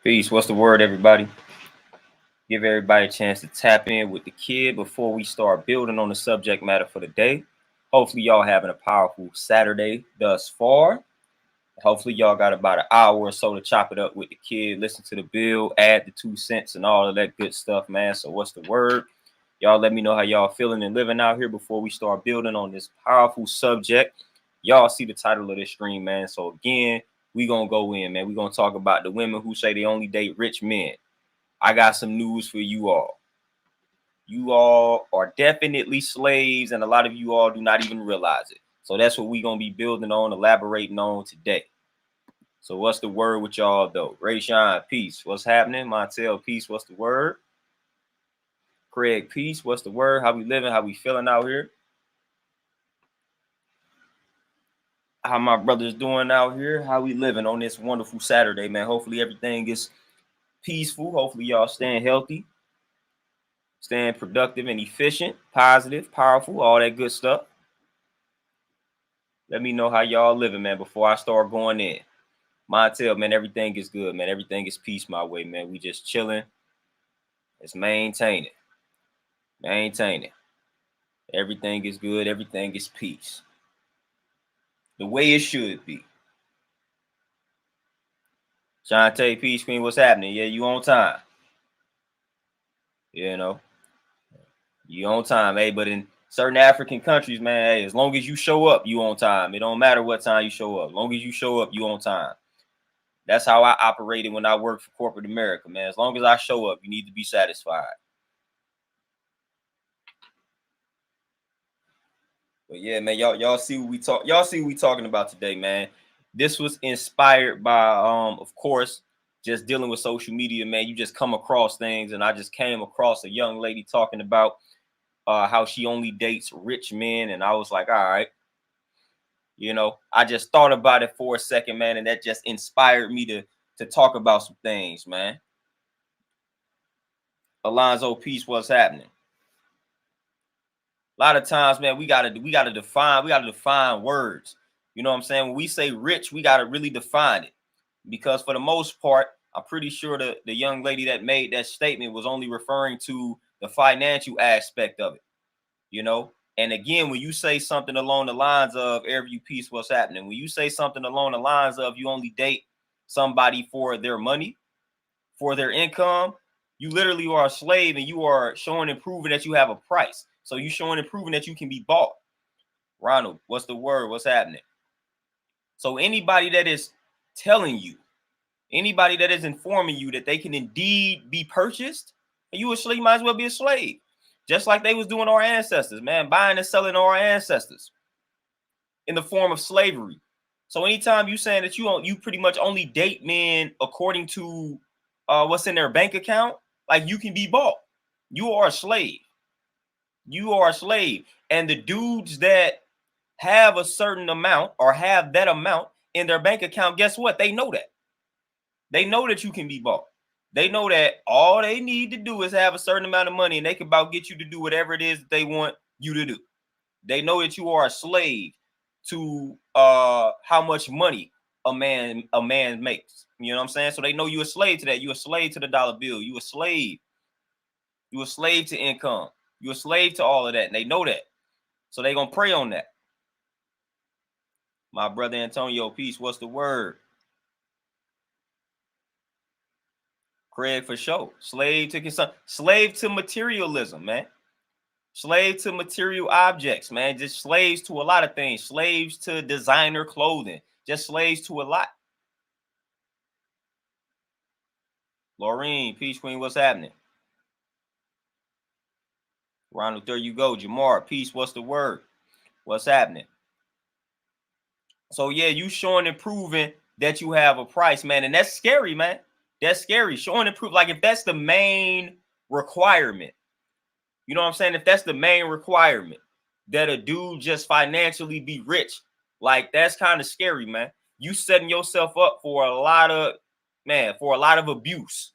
Peace. What's the word, everybody? Give everybody a chance to tap in with the kid before we start building on the subject matter for the day. Hopefully, y'all having a powerful Saturday thus far. Hopefully, y'all got about an hour or so to chop it up with the kid, listen to the bill, add the 2 cents and all of that good stuff, man. So, what's the word? Y'all let me know how y'all feeling and living out here before we start building on this powerful subject. Y'all see the title of this stream, man. So, again, we gonna go in, man. We gonna talk about the women who say they only date rich men. I got some news for you all. You all are definitely slaves, and a lot of you all do not even realize it. So that's what we're going to be building on, elaborating on today. So what's the word with y'all, though? Rayshawn, peace. What's happening? Montel, peace. What's the word? Craig, peace. What's the word? How we living? How we feeling out here? How my brothers doing out here? How we living on this wonderful Saturday, man? Hopefully everything is peaceful. Hopefully y'all staying healthy, staying productive and efficient, positive, powerful, all that good stuff. Let me know how y'all living, man, before I start going in. Montel, man, everything is good, man. Everything is peace my way, man. We just chilling. It's maintaining. Maintaining. Everything is good. Everything is peace. The way it should be. Shantae, peace queen, what's happening? Yeah, you on time. You know, you on time, hey. But in certain African countries, man, hey, as long as you show up, you on time. It don't matter what time you show up. As long as you show up, you on time. That's how I operated when I worked for corporate America, man. As long as I show up, you need to be satisfied. But yeah, man, y'all see what we talk. Y'all see what we talking about today, man. This was inspired by, of course, just dealing with social media, man. You just come across things, and I just came across a young lady talking about how she only dates rich men, and I was like, all right, I just thought about it for a second, man, and that just inspired me to talk about some things, man. Alonzo Peace, what's happening? A lot of times, man, we gotta define words. You know what I'm saying? When we say rich, we gotta really define it. Because for the most part, I'm pretty sure the young lady that made that statement was only referring to the financial aspect of it. And again, when you say something along the lines of every piece, what's happening? When you say something along the lines of you only date somebody for their money, for their income, you literally are a slave, and you are showing and proving that you have a price. So you showing and proving that you can be bought. Ronald, what's the word? What's happening? So anybody that is telling you, anybody that is informing you that they can indeed be purchased, and you a slave, might as well be a slave. Just like they was doing our ancestors, man, buying and selling our ancestors in the form of slavery. So anytime you saying that you pretty much only date men according to what's in their bank account, like you can be bought. You are a slave. You are a slave. And the dudes that have a certain amount or have that amount in their bank account, guess what? They know that. They know that you can be bought. They know that all they need to do is have a certain amount of money, and they can about get you to do whatever it is that they want you to do. They know that you are a slave to how much money a man makes. You know what I'm saying? So they know you're a slave to that. You're a slave to the dollar bill. You're a slave. You're a slave to income. You're a slave to all of that. And they know that. So they're going to prey on that. My brother Antonio, peace. What's the word? Craig, for sure. Slave to consumption. Slave to materialism, man. Slave to material objects, man. Just slaves to a lot of things. Slaves to designer clothing. Just slaves to a lot. Laureen, peace queen, what's happening? Ronald, there you go. Jamar, peace, what's the word? What's happening? So yeah, you showing and proving that you have a price, man. And that's scary, man. That's scary. Showing and prove, like if that's the main requirement, you know what I'm saying? If that's the main requirement, that a dude just financially be rich, like that's kind of scary, man. You setting yourself up for a lot of abuse,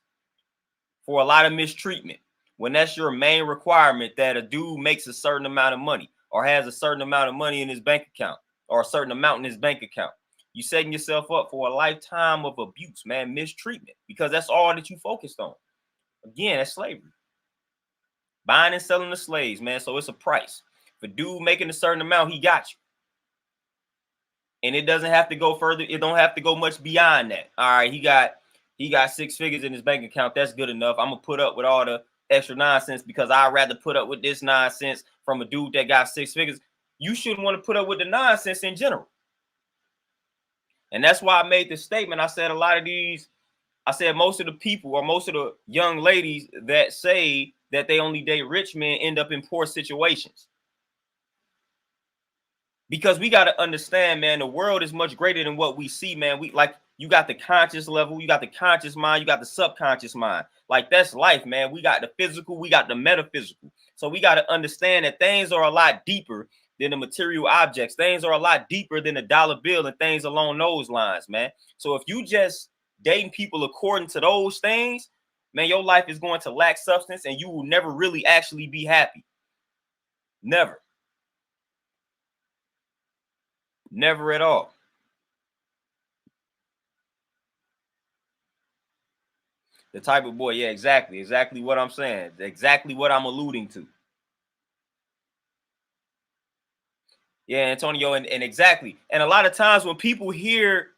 for a lot of mistreatment, when that's your main requirement, that a dude makes a certain amount of money or has a certain amount of money in his bank account or a certain amount in his bank account. You setting yourself up for a lifetime of abuse, man, mistreatment, because that's all that you focused on. Again, that's slavery. Buying and selling the slaves, man. So it's a price. For dude making a certain amount, he got you. And it doesn't have to go further. It don't have to go much beyond that. All right, he got 6 figures in his bank account. That's good enough. I'm gonna put up with all the extra nonsense because I'd rather put up with this nonsense from a dude that got 6 figures. You shouldn't want to put up with the nonsense in general. And that's why I made this statement. I said most of the people or most of the young ladies that say that they only date rich men end up in poor situations. Because we got to understand, man, the world is much greater than what we see, man. You got the conscious level, you got the conscious mind, you got the subconscious mind. Like, that's life, man. We got the physical, we got the metaphysical. So we got to understand that things are a lot deeper than the material objects. Things are a lot deeper than the dollar bill and things along those lines, man. So if you just dating people according to those things, man, your life is going to lack substance and you will never really actually be happy. Never. Never at all. The type of boy, yeah, exactly what I'm saying. Exactly what I'm alluding to. Yeah, Antonio, and exactly. And a lot of times when people hear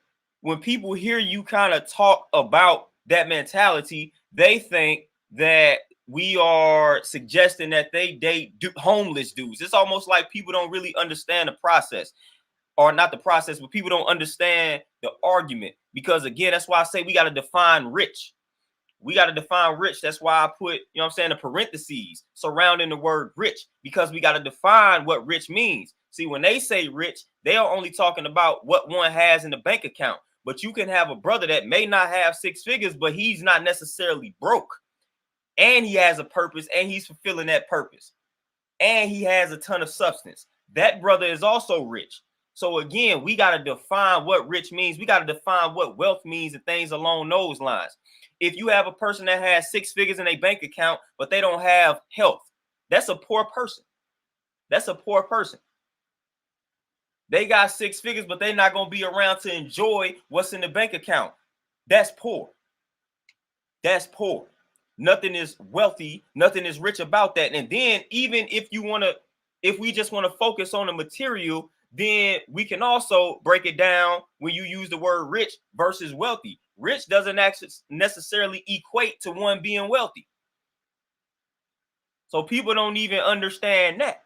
you kind of talk about that mentality, they think that we are suggesting that they date homeless dudes. It's almost like people don't really understand the process, or not the process, but people don't understand the argument. Because again, that's why I say we got to define rich. We got to define rich. That's why I put, the parentheses surrounding the word rich, because we got to define what rich means. See, when they say rich, they are only talking about what one has in the bank account. But you can have a brother that may not have 6 figures, but he's not necessarily broke. And he has a purpose and he's fulfilling that purpose. And he has a ton of substance. That brother is also rich. So again, we got to define what rich means. We got to define what wealth means and things along those lines. If you have a person that has 6 figures in a bank account, but they don't have health, that's a poor person. That's a poor person. They got 6 figures, but they're not going to be around to enjoy what's in the bank account. That's poor. That's poor. Nothing is wealthy. Nothing is rich about that. And then even if we just want to focus on the material, then we can also break it down when you use the word rich versus wealthy. Rich doesn't actually necessarily equate to one being wealthy. So people don't even understand that.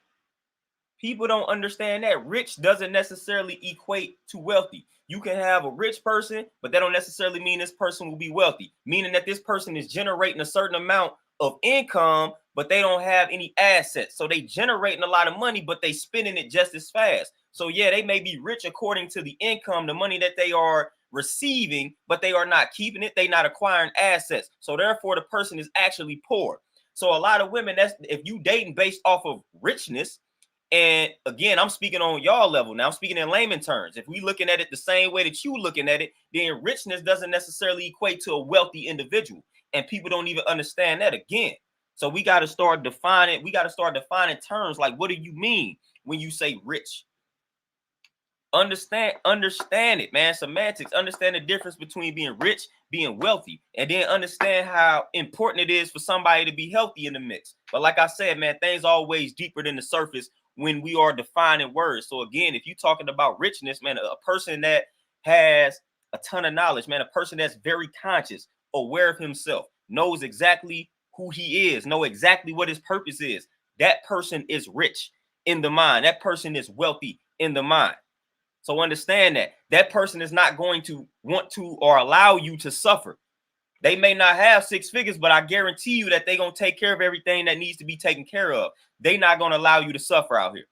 People don't understand that rich doesn't necessarily equate to wealthy. You can have a rich person, but that don't necessarily mean this person will be wealthy, meaning that this person is generating a certain amount of income, but they don't have any assets. So they generating a lot of money, but they spending it just as fast. So yeah, they may be rich according to the income, the money that they are receiving, but they are not keeping it. They're not acquiring assets. So therefore, the person is actually poor. So a lot of women, that's if you dating based off of richness. And again, I'm speaking on y'all level now. I'm speaking in layman terms. If we looking at it the same way that you looking at it, then richness doesn't necessarily equate to a wealthy individual. And people don't even understand that again. So we got to start defining. We got to start defining terms like, what do you mean when you say rich? Understand it, man. Semantics. Understand the difference between being rich, being wealthy, and then understand how important it is for somebody to be healthy in the mix. But like I said, man, things are always deeper than the surface when we are defining words. So again, if you're talking about richness, man, a person that has a ton of knowledge, man, a person that's very conscious, aware of himself, knows exactly who he is, know exactly what his purpose is. That person is rich in the mind. That person is wealthy in the mind. So understand that person is not going to want to or allow you to suffer. They may not have 6 figures, but I guarantee you that they're going to take care of everything that needs to be taken care of. They're not going to allow you to suffer out here.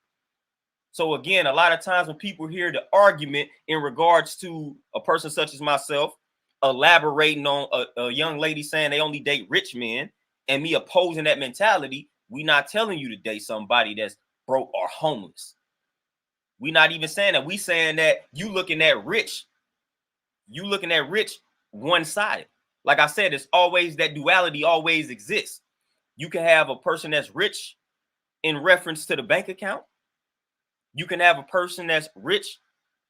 So again, a lot of times when people hear the argument in regards to a person such as myself, elaborating on a young lady saying they only date rich men and me opposing that mentality, we not telling you to date somebody that's broke or homeless. We not even saying that. We saying that you looking at rich one-sided. Like I said, it's always that duality always exists. You can have a person that's rich in reference to the bank account. You can have a person that's rich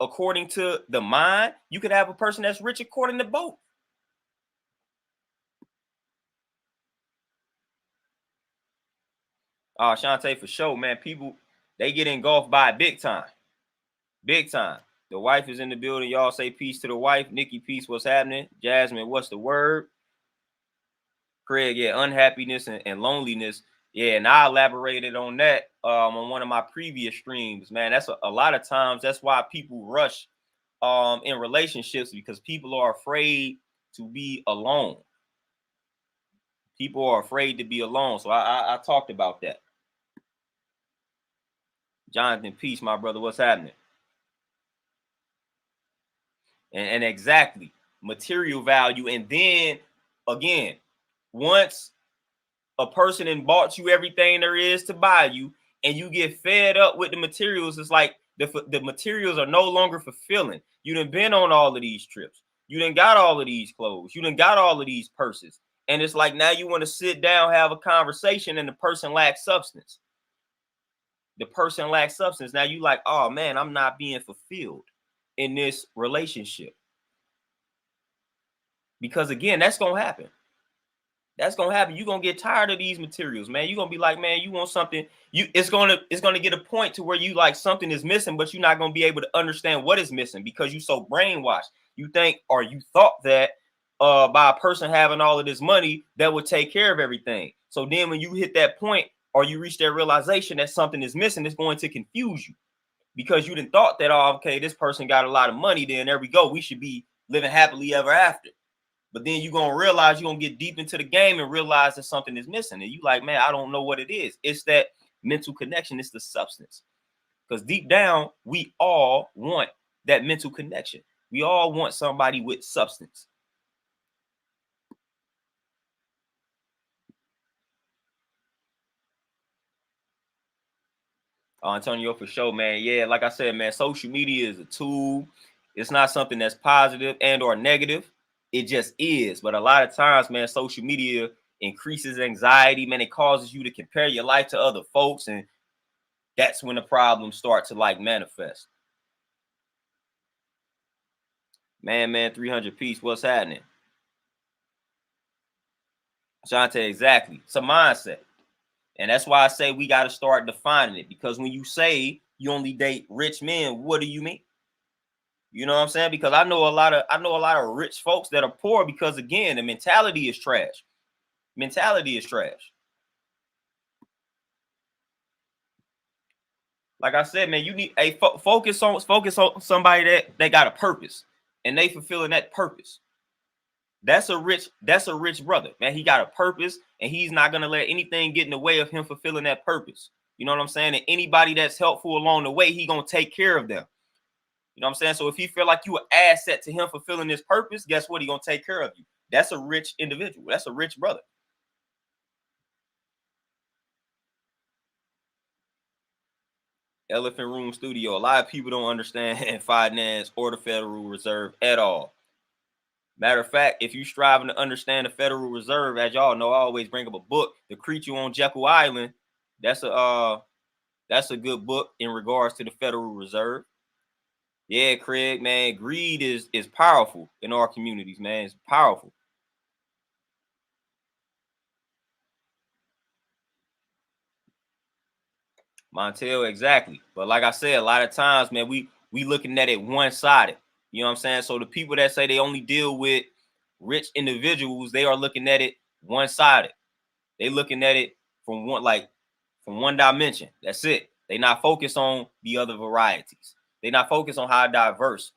according to the mind. You could have a person that's rich according to both. Shantae, for sure, man. People, they get engulfed by it big time. Big time. The wife is in the building. Y'all say peace to the wife. Nikki, peace. What's happening? Jasmine, what's the word? Craig, yeah, unhappiness and loneliness. Yeah, and I elaborated on that on one of my previous streams, man. That's a lot of times that's why people rush in relationships, because people are afraid to be alone. People are afraid to be alone. So I talked about that. Jonathan, peace, my brother. What's happening? And exactly, material value. And then again, once a person and bought you everything there is to buy you, and you get fed up with the materials, it's like the materials are no longer fulfilling. You done been on all of these trips. You done got all of these clothes. You done got all of these purses. And it's like now you want to sit down, have a conversation, and the person lacks substance. The person lacks substance. Now you like, oh man, I'm not being fulfilled in this relationship. Because again, that's gonna happen. That's gonna happen. You're gonna get tired of these materials, man. You're gonna be like, man, you want something. It's gonna get a point to where you like something is missing, but you're not gonna be able to understand what is missing because you're so brainwashed. You think, or you thought that by a person having all of this money that would take care of everything. So then when you hit that point or you reach that realization that something is missing, it's going to confuse you because you didn't thought that, oh, okay, this person got a lot of money, then there we go. We should be living happily ever after. But then you're going to realize, you're going to get deep into the game and realize that something is missing. And you like, man, I don't know what it is. It's that mental connection. It's the substance. Because deep down, we all want that mental connection. We all want somebody with substance. Antonio, for sure, man. Yeah, like I said, man, social media is a tool. It's not something that's positive and or negative. It just is. But a lot of times, man, social media increases anxiety, man. It causes you to compare your life to other folks, and that's when the problems start to like manifest. Man, 300 piece. What's happening? Shante, exactly. It's a mindset. And that's why I say we got to start defining it. Because when you say you only date rich men, what do you mean? You know what I'm saying? Because I know a lot of rich folks that are poor because again, the mentality is trash. Mentality is trash. Like I said, man, you need a focus on somebody that got a purpose and they fulfilling that purpose. That's a rich brother, man. He got a purpose and he's not gonna let anything get in the way of him fulfilling that purpose. You know what I'm saying? And anybody that's helpful along the way, he gonna take care of them. You know what I'm saying? So if he feel like you an asset to him fulfilling this purpose, guess what? He gonna take care of you. That's a rich individual. That's a rich brother. Elephant Room Studio. A lot of people don't understand finance or the Federal Reserve at all. Matter of fact, if you striving to understand the Federal Reserve, as y'all know, I always bring up a book, The Creature on Jekyll Island. That's a good book in regards to the Federal Reserve. Yeah, Craig, man, greed is powerful in our communities, man. It's powerful. Montel, exactly. But like I said, a lot of times, man, we looking at it one-sided. You know what I'm saying? So the people that say they only deal with rich individuals, they are looking at it one-sided. They looking at it from one dimension. That's it. They not focused on the other varieties. They not focused on how diverse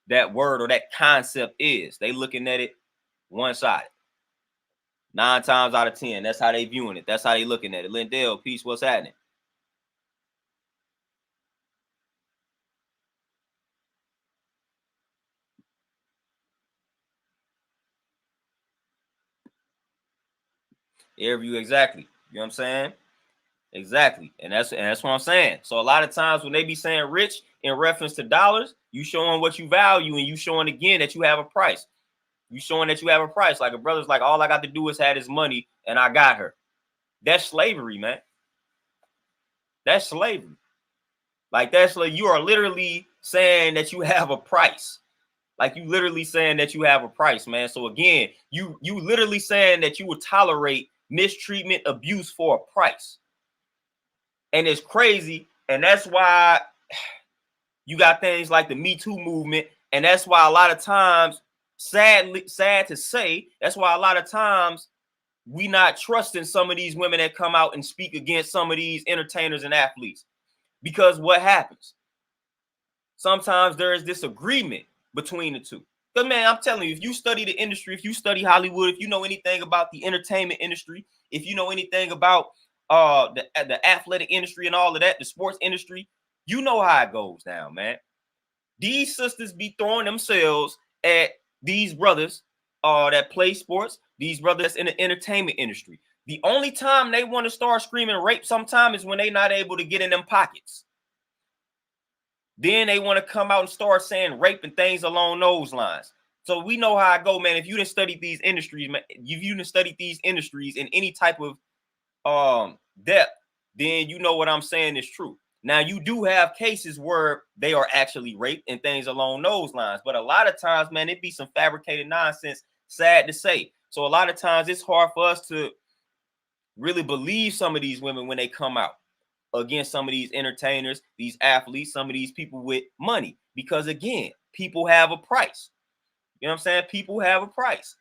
that word or that concept is. They looking at it one-sided. 9 times out of 10, that's how they viewing it. That's how they looking at it. Lindell, peace, what's happening? Airview, exactly. You know what I'm saying? Exactly. And that's what I'm saying. So a lot of times when they be saying rich in reference to dollars, you showing what you value and you showing again that you have a price. You showing that you have a price. Like a brother's like, all I got to do is have his money and I got her. That's slavery, man. That's slavery. Like that's like you are literally saying that you have a price. Like, you literally saying that you have a price, man. So again, you literally saying that you would tolerate mistreatment, abuse for a price. And it's crazy. And that's why you got things like the Me Too movement. And that's why a lot of times, sad to say, that's why a lot of times we not trusting some of these women that come out and speak against some of these entertainers and athletes. Because what happens? Sometimes there is disagreement between the two. Because, man, I'm telling you, if you study the industry, if you study Hollywood, if you know anything about the entertainment industry, if you know anything about the athletic industry and all of that, the sports industry, you know how it goes down, man. These sisters be throwing themselves at these brothers that play sports, these brothers that's in the entertainment industry. The only time they want to start screaming rape sometime is when they not able to get in them pockets. Then they want to come out and start saying rape and things along those lines. So we know how I go, man. If you didn't study these industries, man, if you didn't study these industries in any type of depth, then you know what I'm saying is true. Now, you do have cases where they are actually raped and things along those lines. But a lot of times, man, it be some fabricated nonsense, sad to say. So a lot of times it's hard for us to really believe some of these women when they come out against some of these entertainers, these athletes, some of these people with money. Because again, people have a price. You know what I'm saying? People have a price.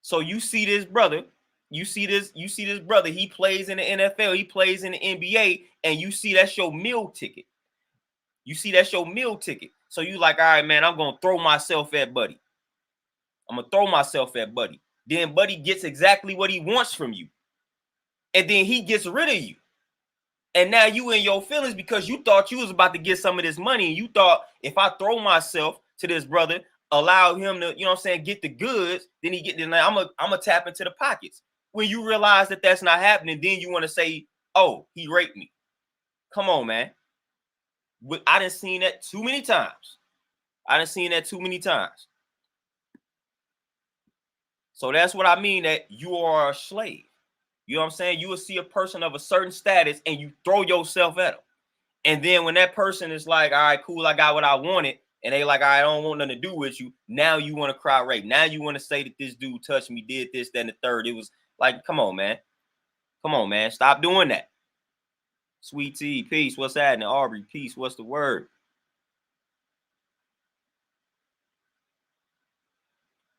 So you see this brother, you see this brother, he plays in the NFL, he plays in the NBA, and you see that's your meal ticket. You see that's your meal ticket. So you like, all right, man, I'm gonna throw myself at Buddy. I'm gonna throw myself at Buddy. Then Buddy gets exactly what he wants from you. And then he gets rid of you. And now you in your feelings because you thought you was about to get some of this money. And you thought, if I throw myself to this brother, allow him to, you know what I'm saying, get the goods, then he get, then I'm gonna tap into the pockets. When you realize that that's not happening, then you want to say, oh, he raped me. Come on, man. I done seen that too many times. So that's what I mean, that you are a slave. You know what I'm saying? You will see a person of a certain status and you throw yourself at them. And then when that person is like, all right, cool, I got what I wanted, and they like, I don't want nothing to do with you. Now you want to cry rape. Now you want to say that this dude touched me, did this, then the third. It was like, come on, man. Come on, man. Stop doing that. Sweet Tea, peace. What's happening? Aubrey, peace. What's the word?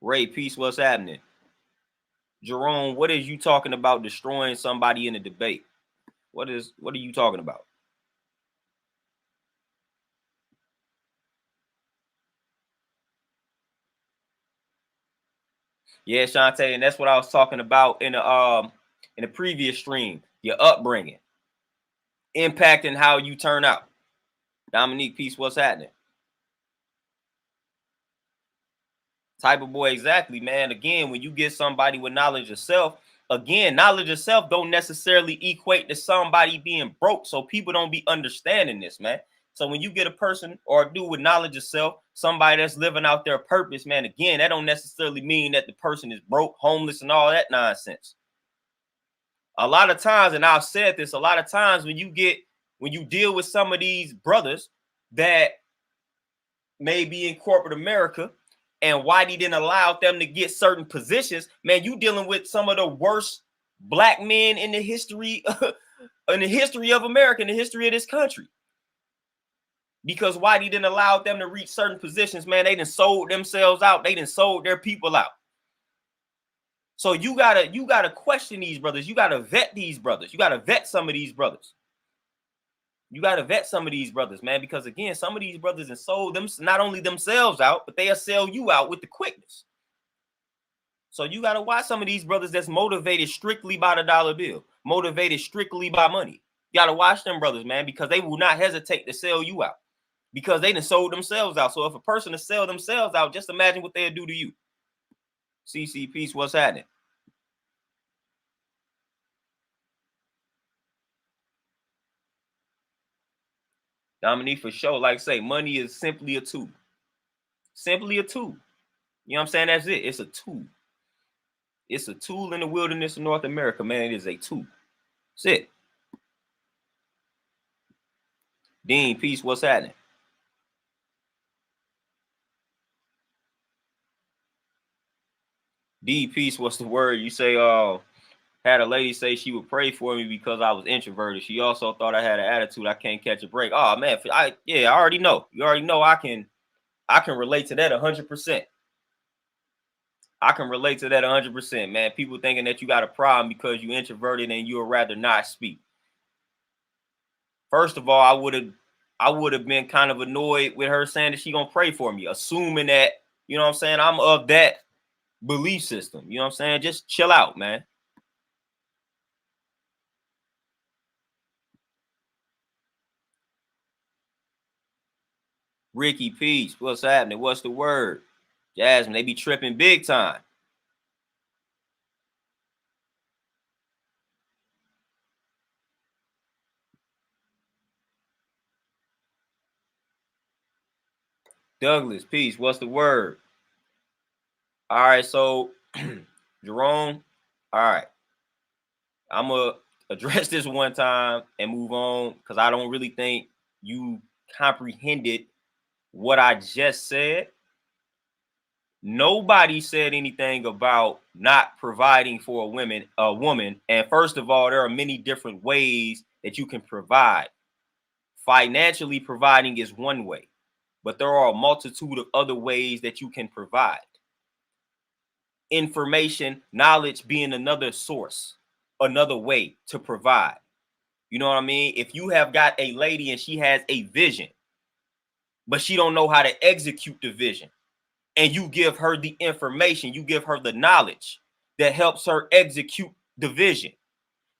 Ray, peace. What's happening? Jerome, what is you talking about destroying somebody in a debate? What are you talking about? Yeah, Shantae, and that's what I was talking about in the previous stream. Your upbringing, impacting how you turn out. Dominique, peace. What's happening? Type of boy, exactly, man. Again, when you get somebody with knowledge of self, again, knowledge of self don't necessarily equate to somebody being broke. So people don't be understanding this, man. So when you get a person or a dude with knowledge of self, somebody that's living out their purpose, man, again, that don't necessarily mean that the person is broke, homeless, and all that nonsense. A lot of times, and I've said this, a lot of times when you deal with some of these brothers that may be in corporate America, and Whitey didn't allow them to get certain positions, man, you dealing with some of the worst black men in the history in the history of America, in the history of this country. Because Whitey didn't allow them to reach certain positions, man, they done sold themselves out. They done sold their people out. So you gotta question these brothers. You gotta vet these brothers. You gotta vet some of these brothers. You got to vet some of these brothers, man, because again, some of these brothers have sold them not only themselves out, but they'll sell you out with the quickness. So you got to watch some of these brothers that's motivated strictly by the dollar bill, motivated strictly by money. You got to watch them brothers, man, because they will not hesitate to sell you out because they done sold themselves out. So if a person to sell themselves out, just imagine what they'll do to you. CC Peace, what's happening? Dominique, for sure, like I say, money is simply a tool. Simply a tool. You know what I'm saying? That's it. It's a tool. It's a tool in the wilderness of North America, man. It is a tool. That's it. Dean, peace. What's happening? D Peace, what's the word? You say, had a lady say she would pray for me because I was introverted. She also thought I had an attitude. I can't catch a break. Oh man, I already know. You already know I can relate to that 100%. I can relate to that 100%, man. People thinking that you got a problem because you introverted and you would rather not speak. First of all, I would have been kind of annoyed with her saying that she gonna pray for me, assuming that, you know what I'm saying, I'm of that belief system. You know what I'm saying? Just chill out, man. Ricky Peace, what's happening? What's the word? Jasmine, they be tripping big time. Douglas, peace. What's the word? All right, so Jerome, all right. I'm gonna address this one time and move on because I don't really think you comprehended what I just said. Nobody said anything about not providing for a woman. And first of all, there are many different ways that you can provide. Financially providing is one way, but there are a multitude of other ways that you can provide. Information, knowledge being another source, another way to provide. You know what I mean? If you have got a lady and she has a vision, but she don't know how to execute the vision, and you give her the information, you give her the knowledge that helps her execute the vision,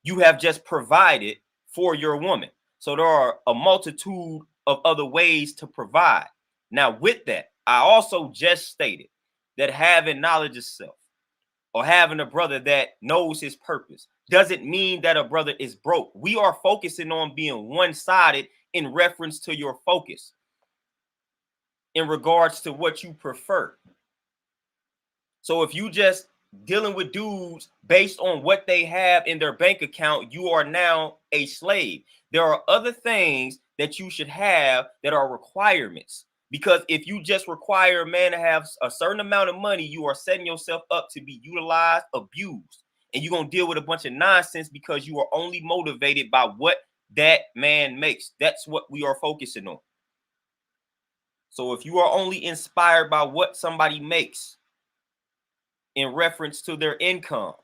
you have just provided for your woman. So there are a multitude of other ways to provide. Now, with that, I also just stated that having knowledge of self or having a brother that knows his purpose doesn't mean that a brother is broke. We are focusing on being one-sided in reference to your focus in regards to what you prefer. So if you just dealing with dudes based on what they have in their bank account, you are now a slave. There are other things that you should have that are requirements. Because if you just require a man to have a certain amount of money, you are setting yourself up to be utilized, abused, and you're going to deal with a bunch of nonsense because you are only motivated by what that man makes. That's what we are focusing on. So if you are only inspired by what somebody makes, in reference to their income,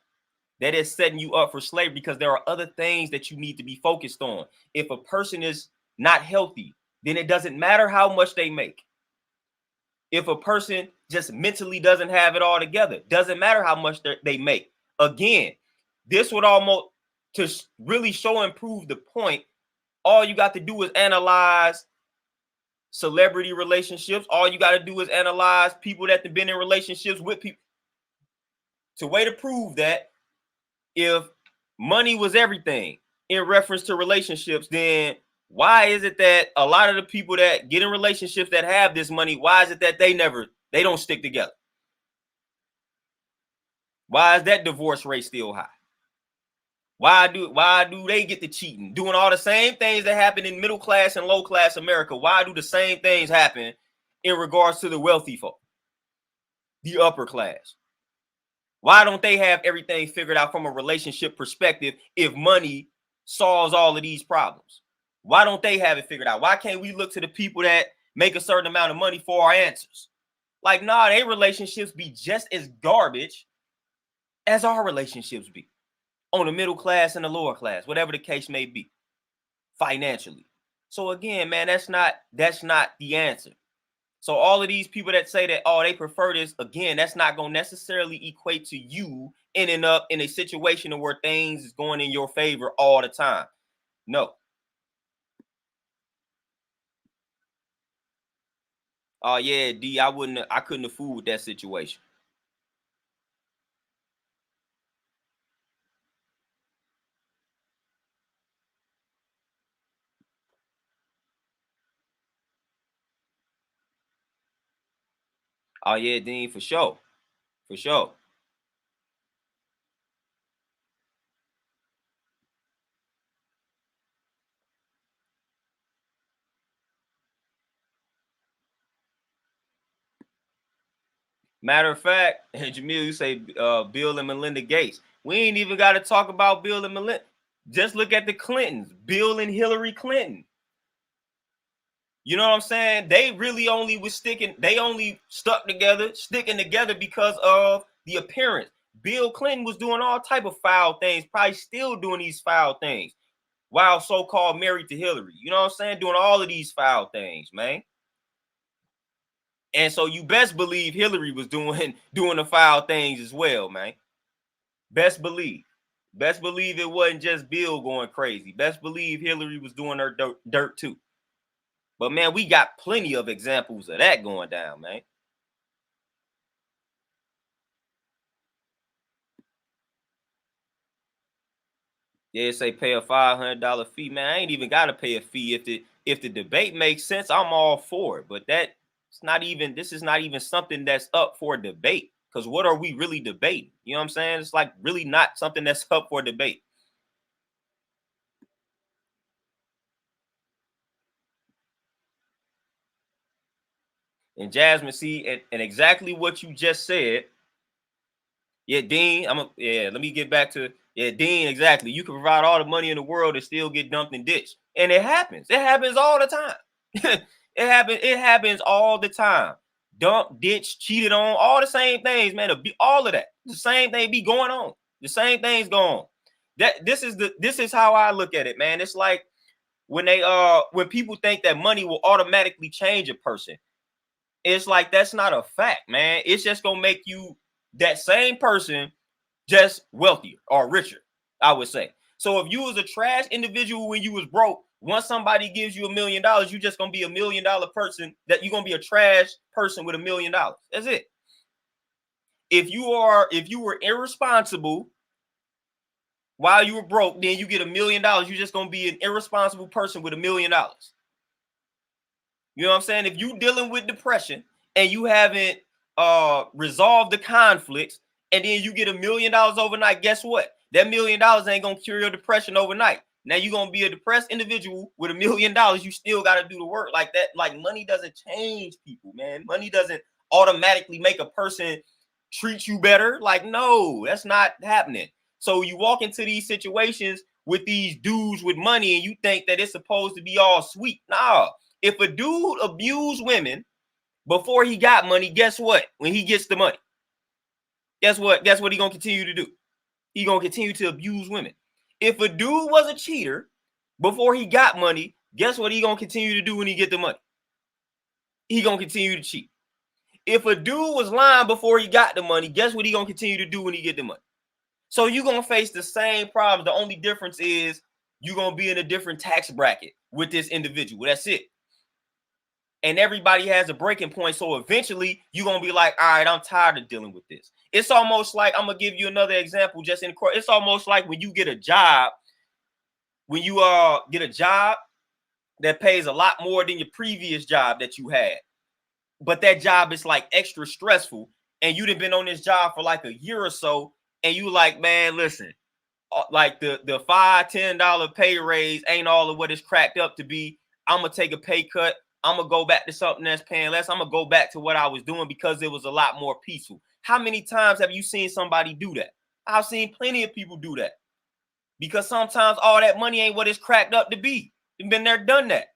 that is setting you up for slavery because there are other things that you need to be focused on. If a person is not healthy, then it doesn't matter how much they make. If a person just mentally doesn't have it all together, doesn't matter how much they make. Again, this would almost, to really show and prove the point, all you got to do is analyze celebrity relationships. All you got to do is analyze people that have been in relationships with people. To way to prove that if money was everything in reference to relationships, then why is it that a lot of the people that get in relationships that have this money, why is it that they don't stick together? Why is that divorce rate still high? Why do they get to cheating, doing all the same things that happen in middle class and low class America? Why do the same things happen in regards to the wealthy folk, the upper class? Why don't they have everything figured out from a relationship perspective if money solves all of these problems? Why don't they have it figured out? Why can't we look to the people that make a certain amount of money for our answers? Like, nah, their relationships be just as garbage as our relationships be on the middle class and the lower class, whatever the case may be, financially. So again, man, that's not the answer. So all of these people that say that, oh, they prefer this, again, that's not going to necessarily equate to you ending up in a situation where things is going in your favor all the time. No. Oh yeah, D, I couldn't have fooled with that situation. Oh yeah, Dean, for sure. For sure. Matter of fact, Jamil, you say Bill and Melinda Gates. We ain't even got to talk about Bill and Melinda. Just look at the Clintons, Bill and Hillary Clinton. You know what I'm saying? They really only was they only sticking together because of the appearance. Bill Clinton was doing all type of foul things, probably still doing these foul things, while so-called married to Hillary. You know what I'm saying? Doing all of these foul things, man. And so you best believe Hillary was doing the foul things as well, man. Best believe. Best believe it wasn't just Bill going crazy. Best believe Hillary was doing her dirt too. But man, we got plenty of examples of that going down, man. Yeah, say pay a $500 fee, man. I ain't even gotta pay a fee if the debate makes sense. I'm all for it, but this is not even something that's up for debate. Because what are we really debating? You know what I'm saying? It's like really not something that's up for debate. And Jasmine, see, and exactly what you just said. Yeah, Dean, let me get back to Dean, exactly. You can provide all the money in the world and still get dumped and ditched. And it happens. It happens all the time. it happens all the time. Dump, ditch, cheated on, all the same things, man. All of that. The same thing be going on. The same things go on. This is how I look at it, man. It's like when people think that money will automatically change a person. It's like that's not a fact, man. It's just gonna make you that same person just wealthier or richer, I would say. So if you was a trash individual when you was broke, once somebody gives you $1 million, you just gonna be $1 million person. That you're gonna be a trash person with $1 million. That's it. If you were irresponsible while you were broke, then you get $1 million. You're just gonna be an irresponsible person with $1 million. You know what I'm saying? If you dealing with depression and you haven't resolved the conflicts, and then you get $1 million overnight, guess what? That $1 million ain't gonna cure your depression overnight. Now you're gonna be a depressed individual with $1 million. You still gotta do the work like that. Like money doesn't change people, man. Money doesn't automatically make a person treat you better. Like, no, that's not happening. So you walk into these situations with these dudes with money and you think that it's supposed to be all sweet. Nah. If a dude abused women before he got money, guess what? When he gets the money, guess what? Guess what he gonna continue to do? He gonna continue to abuse women. If a dude was a cheater before he got money, guess what he gonna continue to do when he get the money? He gonna continue to cheat. If a dude was lying before he got the money, guess what he gonna continue to do when he get the money? So you're gonna face the same problems. The only difference is you're gonna be in a different tax bracket with this individual. That's it. And everybody has a breaking point. So eventually you're going to be like, all right, I'm tired of dealing with this. It's almost like, I'm going to give you another example just in court. It's almost like when you get a job, when you get a job that pays a lot more than your previous job that you had. But that job is like extra stressful. And you've been on this job for like a year or so. And you like, man, listen, like the $5-10 pay raise ain't all of what it's cracked up to be. I'm going to take a pay cut. I'm going to go back to something that's paying less. I'm going to go back to what I was doing because it was a lot more peaceful. How many times have you seen somebody do that? I've seen plenty of people do that because sometimes all that money ain't what it's cracked up to be. You've been there, done that.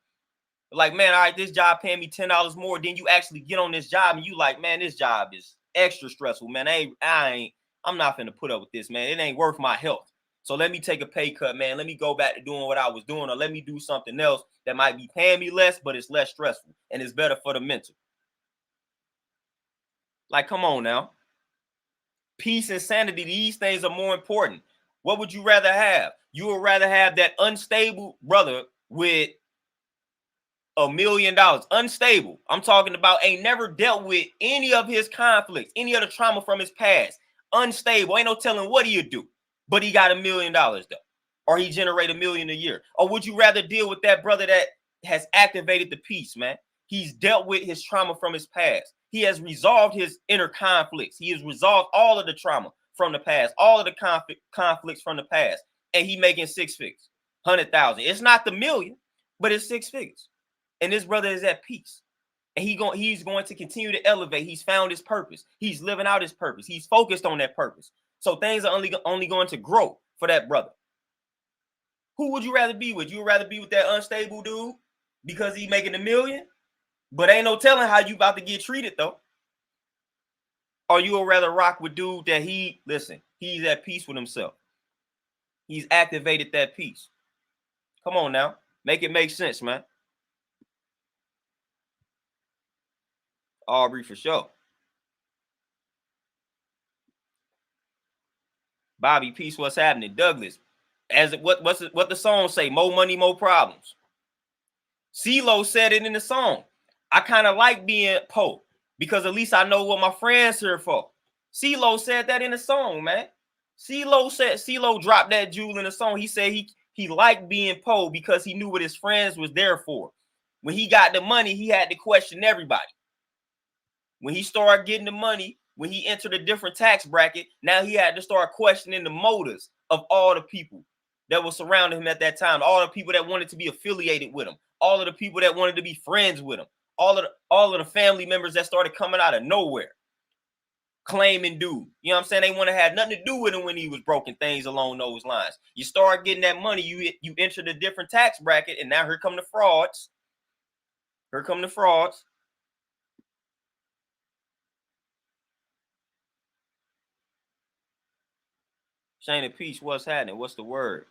Like, man, all right, this job paying me $10 more. Then you actually get on this job and you like, man, this job is extra stressful, man. I'm not finna put up with this, man. It ain't worth my health. So let me take a pay cut, man. Let me go back to doing what I was doing, or let me do something else that might be paying me less, but it's less stressful and it's better for the mental. Like, come on now. Peace and sanity, these things are more important. What would you rather have? You would rather have that unstable brother with $1 million, unstable. I'm talking about ain't never dealt with any of his conflicts, any of the trauma from his past. Unstable, ain't no telling what he'd do, but he got $1 million though, or he generate $1 million a year. Or would you rather deal with that brother that has activated the peace, man? He's dealt with his trauma from his past. He has resolved his inner conflicts. He has resolved all of the trauma from the past, all of the conflicts from the past, and he making 6 figures, 100,000. It's not the million, but it's 6 figures. And this brother is at peace. And he's going to continue to elevate. He's found his purpose. He's living out his purpose. He's focused on that purpose. So things are only going to grow for that brother. Who would you rather be with? You would rather be with that unstable dude because he's making $1 million? But ain't no telling how you about to get treated, though. Or you would rather rock with dude that he's at peace with himself. He's activated that peace. Come on now. Make it make sense, man. Aubrey for sure. Bobby, peace, what's happening? Douglas, what the song say? More money, more problems. CeeLo said it in the song. I kind of like being Poe because at least I know what my friends here for. CeeLo said that in the song, man. CeeLo dropped that jewel in the song. He said he liked being Poe because he knew what his friends was there for. When he got the money, he had to question everybody. When he started getting the money, when he entered a different tax bracket, now he had to start questioning the motives of all the people that were surrounding him at that time, all the people that wanted to be affiliated with him, all of the people that wanted to be friends with him, all of the family members that started coming out of nowhere, claiming dude. You know what I'm saying? They want to have nothing to do with him when he was broken, things along those lines. You start getting that money, you entered a different tax bracket, and now here come the frauds. Here come the frauds. Shayna Peace, what's happening? What's the word?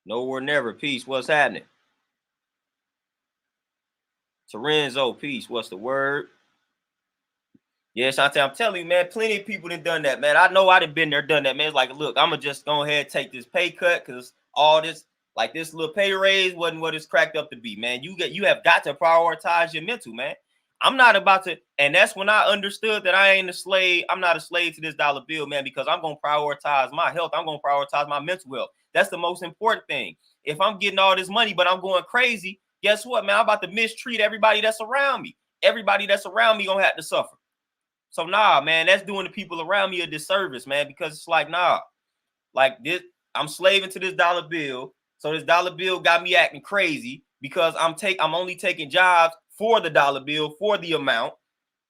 Nowhere never. Peace, what's happening? Terenzo, peace, what's the word? Yeah, Shantae, I'm telling you, man, plenty of people done that, man. I know I done been there, done that, man. It's like, look, I'm going to just go ahead and take this pay cut because all this, like this little pay raise wasn't what it's cracked up to be, man. You have got to prioritize your mental, man. I'm not about to, and that's when I understood that I ain't a slave. I'm not a slave to this dollar bill, man, because I'm going to prioritize my health. I'm going to prioritize my mental health. That's the most important thing. If I'm getting all this money, but I'm going crazy, guess what, man? I'm about to mistreat everybody that's around me. Everybody that's around me going to have to suffer. So nah, man, that's doing the people around me a disservice, man, because it's like, nah, like this, I'm slaving to this dollar bill. So this dollar bill got me acting crazy because I'm only taking jobs for the dollar bill, for the amount.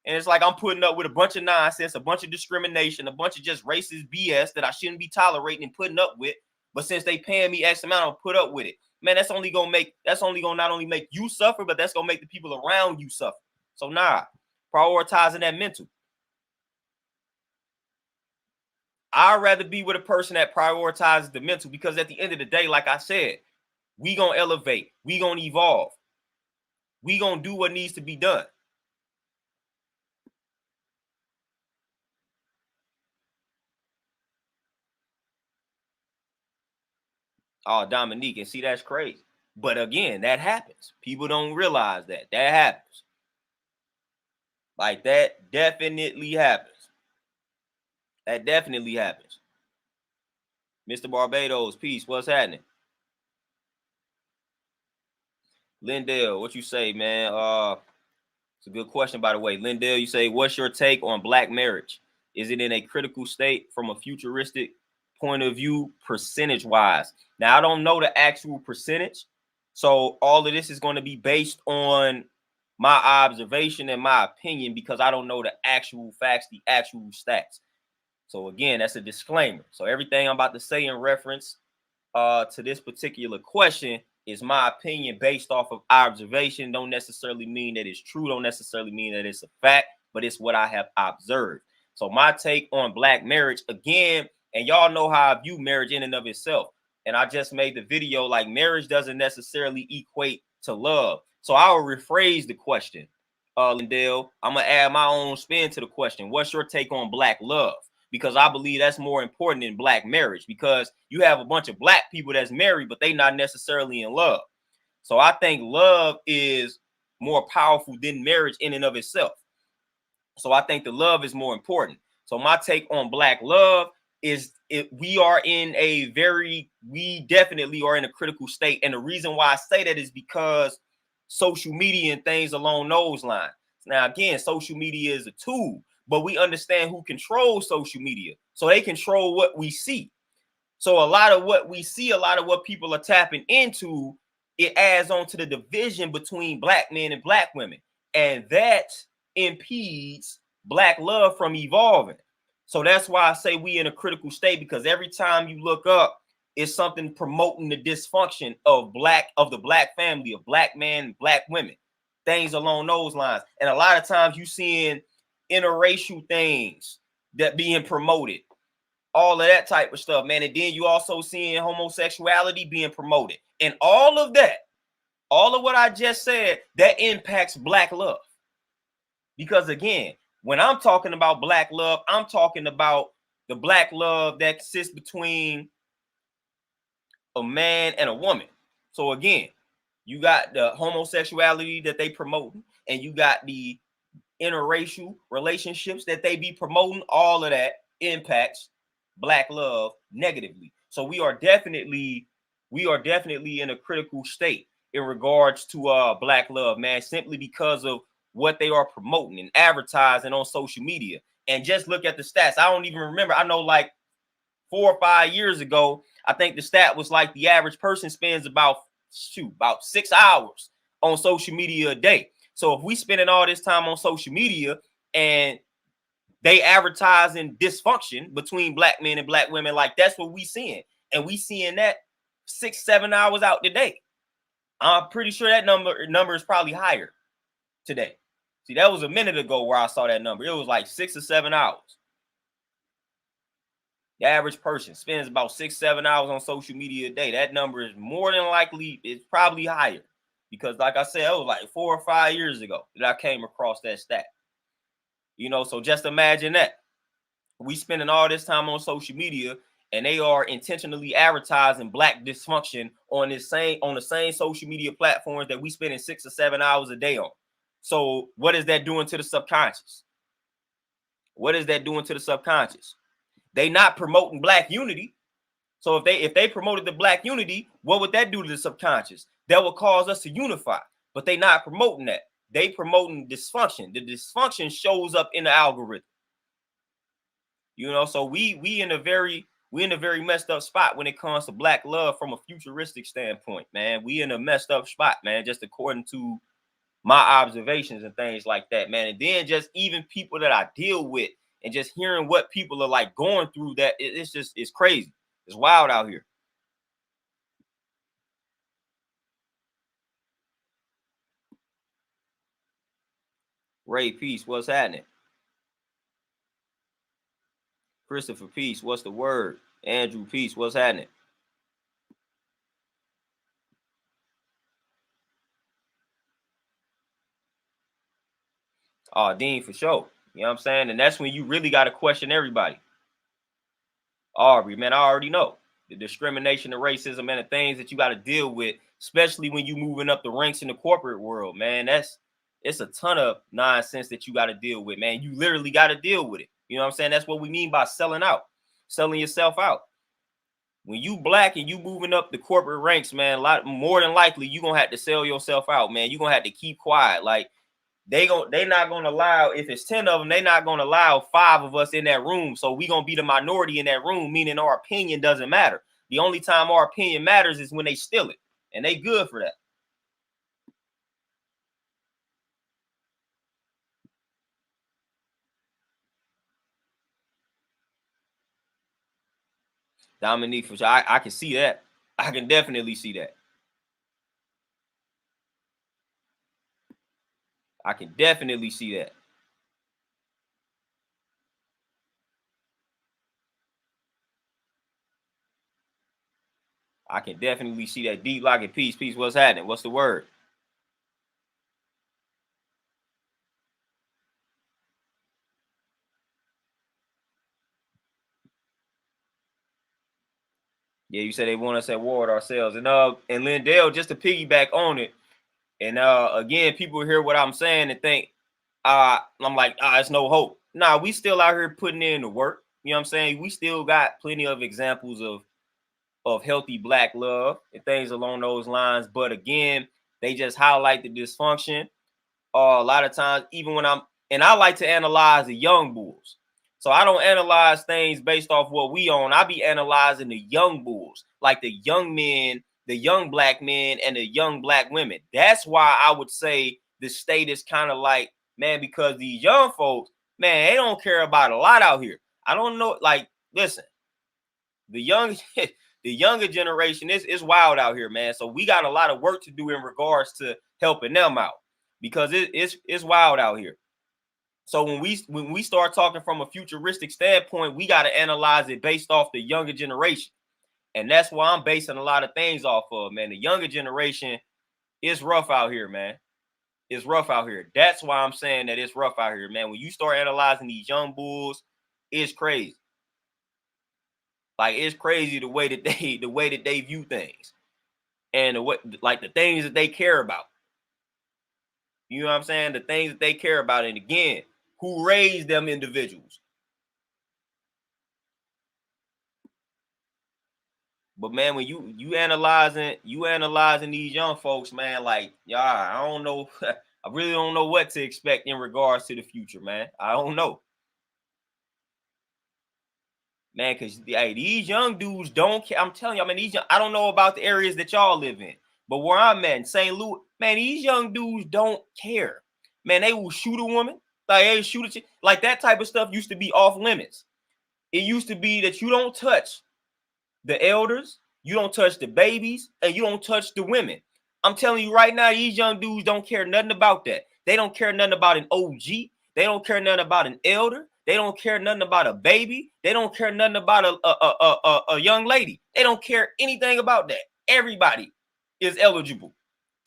And it's like I'm putting up with a bunch of nonsense, a bunch of discrimination, a bunch of just racist BS that I shouldn't be tolerating and putting up with. But since they paying me X amount, I'll put up with it. Man, that's only gonna not only make you suffer, but that's gonna make the people around you suffer. So nah, prioritizing that mental. I'd rather be with a person that prioritizes the mental because at the end of the day, like I said, we gonna elevate, we gonna evolve, we gonna do what needs to be done. Oh, Dominique, and see, that's crazy. But again, that happens. People don't realize that happens. Like that definitely happens. That definitely happens. Mr. Barbados, peace. What's happening? Lindell, what you say, man? It's a good question, by the way. Lindell, you say, what's your take on black marriage? Is it in a critical state from a futuristic point of view, percentage-wise? Now, I don't know the actual percentage, so all of this is going to be based on my observation and my opinion because I don't know the actual facts, the actual stats. So again, that's a disclaimer. So everything I'm about to say in reference to this particular question is my opinion based off of observation. Don't necessarily mean that it's true. Don't necessarily mean that it's a fact, but it's what I have observed. So my take on black marriage, again, and y'all know how I view marriage in and of itself. And I just made the video like marriage doesn't necessarily equate to love. So I will rephrase the question, Lindell. I'm going to add my own spin to the question. What's your take on black love? Because I believe that's more important than black marriage because you have a bunch of black people that's married, but they not necessarily in love. So I think love is more powerful than marriage in and of itself. So I think the love is more important. So my take on black love is we definitely are in a critical state. And the reason why I say that is because social media and things along those lines. Now, again, social media is a tool, but we understand who controls social media. So they control what we see. So a lot of what we see, a lot of what people are tapping into, it adds on to the division between black men and black women. And that impedes black love from evolving. So that's why I say we in a critical state, because every time you look up, it's something promoting the dysfunction of the black family, of black men, black women, things along those lines. And a lot of times you seeing interracial things that being promoted, all of that type of stuff, man. And then you also seeing homosexuality being promoted, and all of that, all of what I just said, that impacts black love. Because again, when I'm talking about black love, I'm talking about the black love that exists between a man and a woman. So again, you got the homosexuality that they promote, and you got the interracial relationships that they be promoting. All of that impacts black love negatively. So we are definitely in a critical state in regards to black love, man, simply because of what they are promoting and advertising on social media. And just look at the stats. I don't even remember. I know like 4 or 5 years ago, I think the stat was like the average person spends about 6 hours on social media a day. So if we spending all this time on social media and they advertising dysfunction between black men and black women, like that's what we seeing. And we seeing that 6-7 hours out the day. I'm pretty sure that number is probably higher today. See, that was a minute ago where I saw that number. It was like 6 or 7 hours. The average person spends about 6-7 hours on social media a day. That number is more than likely, it's probably higher. Because like I said, it was like 4 or 5 years ago that I came across that stat. You know, so just imagine that. We spending all this time on social media, and they are intentionally advertising black dysfunction on the same social media platforms that we spending 6 or 7 hours a day on. So what is that doing to the subconscious? What is that doing to the subconscious? They not promoting black unity. So if they promoted the black unity, what would that do to the subconscious? That would cause us to unify. But they not promoting that. They promoting dysfunction. The dysfunction shows up in the algorithm. You know, so we in a very messed up spot when it comes to black love from a futuristic standpoint, man. We in a messed up spot, man, just according to my observations and things like that, man. And then just even people that I deal with and just hearing what people are like going through, that it's crazy. It's wild out here. Ray Peace, what's happening? Christopher Peace, what's the word? Andrew Peace, what's happening? Oh, Dean, for sure. You know what I'm saying? And that's when you really got to question everybody. Aubrey, man, I already know the discrimination, the racism, and the things that you got to deal with, especially when you moving up the ranks in the corporate world, man. It's a ton of nonsense that you got to deal with, man. You literally got to deal with it. You know what I'm saying? That's what we mean by selling out, selling yourself out. When you black and you moving up the corporate ranks, man, a lot more than likely you're gonna have to sell yourself out, man. You're gonna have to keep quiet. Like they not gonna allow, if it's 10 of them, they not gonna allow 5 of us in that room. So we gonna be the minority in that room, meaning our opinion doesn't matter. The only time our opinion matters is when they steal it, and they good for that. Dominique, for sure. I can see that. I can definitely see that. I can definitely see that. I can definitely see that. Deep lock and peace. Peace, what's happening? What's the word? Yeah, you said they want us at war with ourselves. And Lindell, just to piggyback on it, and again, people hear what I'm saying and think, I'm like, it's no hope. Nah, we still out here putting in the work. You know what I'm saying? We still got plenty of examples of healthy black love and things along those lines. But again, they just highlight the dysfunction. A lot of times, even when I like to analyze the young bulls. So I don't analyze things based off what we own. I be analyzing the young bulls, like the young men, the young black men, and the young black women. That's why I would say the state is kind of like, man, because these young folks, man, they don't care about a lot out here. I don't know, like, listen, the young the younger generation is wild out here, man. So we got a lot of work to do in regards to helping them out, because it's wild out here. So when we start talking from a futuristic standpoint, we got to analyze it based off the younger generation. And that's why I'm basing a lot of things off of, man. The younger generation is rough out here, man. It's rough out here. That's why I'm saying that it's rough out here, man. When you start analyzing these young bulls, it's crazy. Like, it's crazy the way that they view things, and the things that they care about. You know what I'm saying? The things that they care about. And again, who raised them individuals? But man, when you analyzing these young folks, man, like, y'all, I don't know. I really don't know what to expect in regards to the future, man. I don't know. Man, because hey, these young dudes don't care. I'm telling y'all, man, I don't know about the areas that y'all live in, but where I'm at in St. Louis, man, these young dudes don't care. Man, they will shoot a woman, like they shoot a chick. Like, that type of stuff used to be off limits. It used to be that you don't touch the elders, you don't touch the babies, and you don't touch the women. I'm telling you right now, these young dudes don't care nothing about that. They don't care nothing about an OG. They don't care nothing about an elder. They don't care nothing about a baby. They don't care nothing about a young lady. They don't care anything about that. Everybody is eligible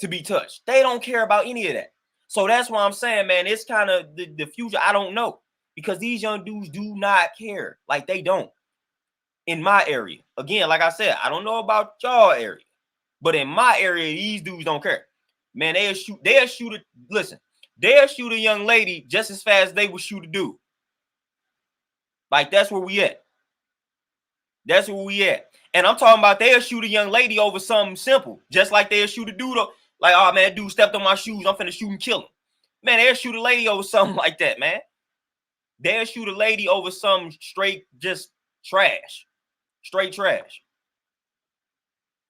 to be touched. They don't care about any of that. So that's why I'm saying, man, it's kind of the future. I don't know, because these young dudes do not care. Like, they don't. In my area, again, like I said, I don't know about y'all area, but in my area, these dudes don't care. Man, they'll shoot a young lady just as fast as they would shoot a dude. Like, that's where we at. That's where we at. And I'm talking about they'll shoot a young lady over something simple, just like they'll shoot a dude up. Like, oh man, dude stepped on my shoes, I'm finna shoot and kill him. Man, they'll shoot a lady over something like that, man. They'll shoot a lady over some straight just trash. Straight trash.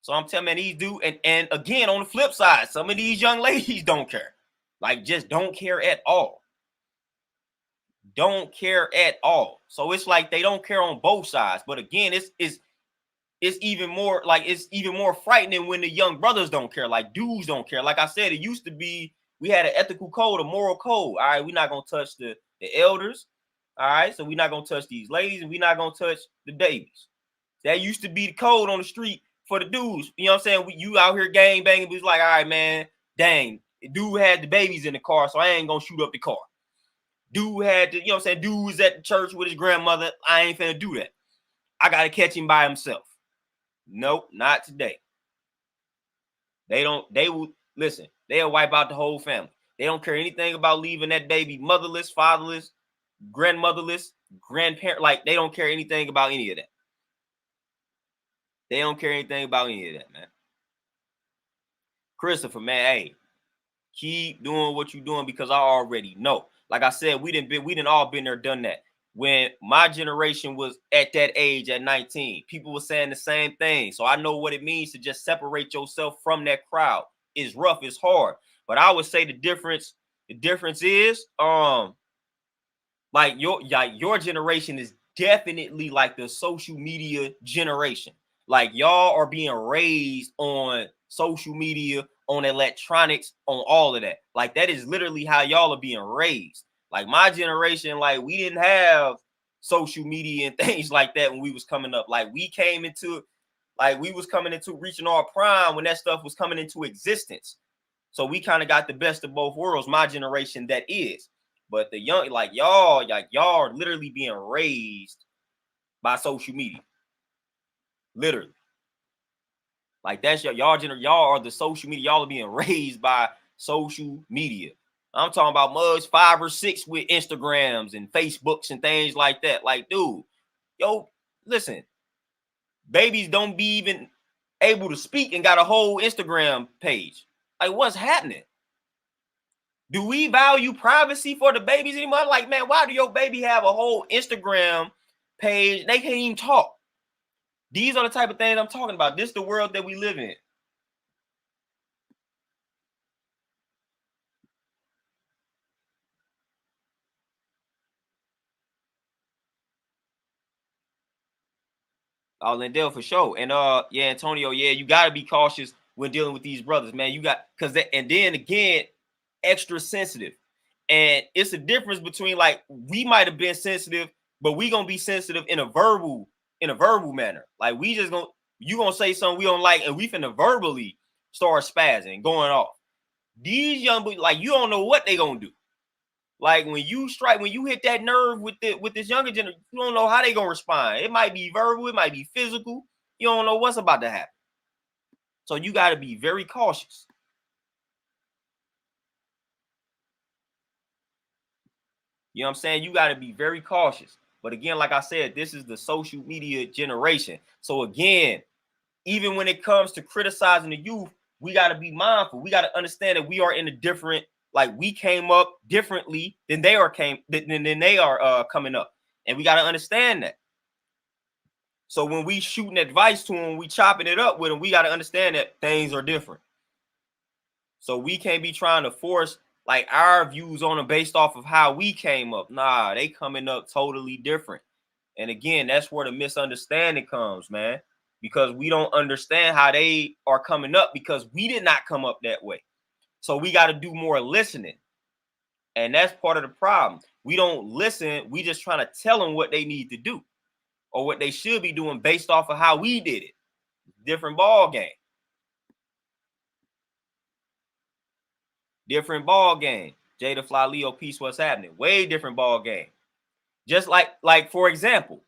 So I'm telling, man, these dudes, and again, on the flip side, some of these young ladies don't care. Like, just don't care at all. Don't care at all. So it's like they don't care on both sides. But again, it's even more, like, it's even more frightening when the young brothers don't care. Like, dudes don't care. Like I said, it used to be we had an ethical code, a moral code. All right, we're not gonna touch the elders. All right, so we're not gonna touch these ladies, and we're not gonna touch the babies. That used to be the code on the street for the dudes. You know what I'm saying? You out here gang banging, but it's like, all right, man, dang, dude had the babies in the car, so I ain't gonna shoot up the car. Dude had to, you know what I'm saying? Dude was at the church with his grandmother. I ain't finna do that. I gotta catch him by himself. Nope, not today. They will listen, they'll wipe out the whole family. They don't care anything about leaving that baby motherless, fatherless, grandmotherless, grandparent. Like, they don't care anything about any of that. They don't care anything about any of that, man. Christopher, man, hey, keep doing what you're doing, because I already know. Like I said, we didn't all been there, done that. When my generation was at that age at 19, people were saying the same thing. So I know what it means to just separate yourself from that crowd. It's rough, it's hard. But I would say the difference is like your generation is definitely like the social media generation. Like, y'all are being raised on social media, on electronics, on all of that. Like, that is literally how y'all are being raised. Like, my generation, like, we didn't have social media and things like that when we was coming up. Like, we was coming into reaching our prime when that stuff was coming into existence. So we kind of got the best of both worlds, my generation, that is. But the young, like y'all are literally being raised by social media. Literally. Like, that's y'all are the social media. Y'all are being raised by social media. I'm talking about mugs 5 or 6 with Instagrams and Facebooks and things like that. Like, dude, yo, listen, babies don't be even able to speak and got a whole Instagram page. Like, what's happening? Do we value privacy for the babies anymore? I'm like, man, why do your baby have a whole Instagram page? They can't even talk. These are the type of things I'm talking about. This is the world that we live in. Lindell for sure. And yeah, Antonio, yeah, you gotta be cautious when dealing with these brothers, man. You got and then again, extra sensitive. And it's a difference between, like, we might have been sensitive, but we gonna be sensitive in a verbal manner. Like, we just gonna you gonna say something we don't like, and we finna verbally start spazzing, going off. These young boys, like, you don't know what they gonna do. Like, when you hit that nerve with this younger generation, you don't know how they gonna respond. It might be verbal, it might be physical. You don't know what's about to happen. So you got to be very cautious. You know what I'm saying? You got to be very cautious. But again, like I said, this is the social media generation. So again, even when it comes to criticizing the youth, we got to be mindful. We got to understand that we are in a different, like, we came up differently than they are coming up. And we got to understand that. So when we shooting advice to them, we chopping it up with them, we got to understand that things are different. So we can't be trying to force, like, our views on them based off of how we came up. Nah, they coming up totally different. And again, that's where the misunderstanding comes, man, because we don't understand how they are coming up because we did not come up that way. So we got to do more listening. And that's part of the problem. We don't listen. We just trying to tell them what they need to do or what they should be doing based off of how we did it. Different ball game. Different ball game. Jada Fly Leo Peace, what's happening? Way different ball game. Just like for example,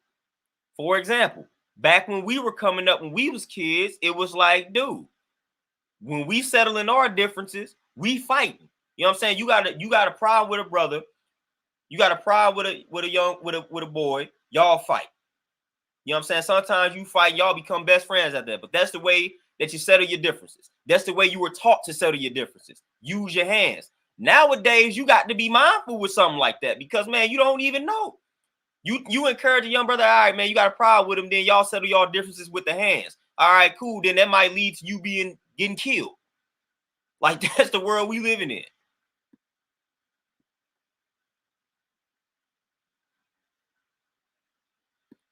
back when we were coming up, when we was kids, it was like, dude, when we settling our differences, we fighting. You know what I'm saying? You got a problem with a brother, you got a problem with a boy, y'all fight. You know what I'm saying? Sometimes you fight, y'all become best friends at that. But that's the way that you settle your differences. That's the way you were taught to settle your differences. Use your hands. Nowadays, you got to be mindful with something like that because, man, you don't even know. You encourage a young brother, all right, man, you got a problem with him, then y'all settle y'all differences with the hands. All right, cool. Then that might lead to you getting killed. Like, that's the world we living in.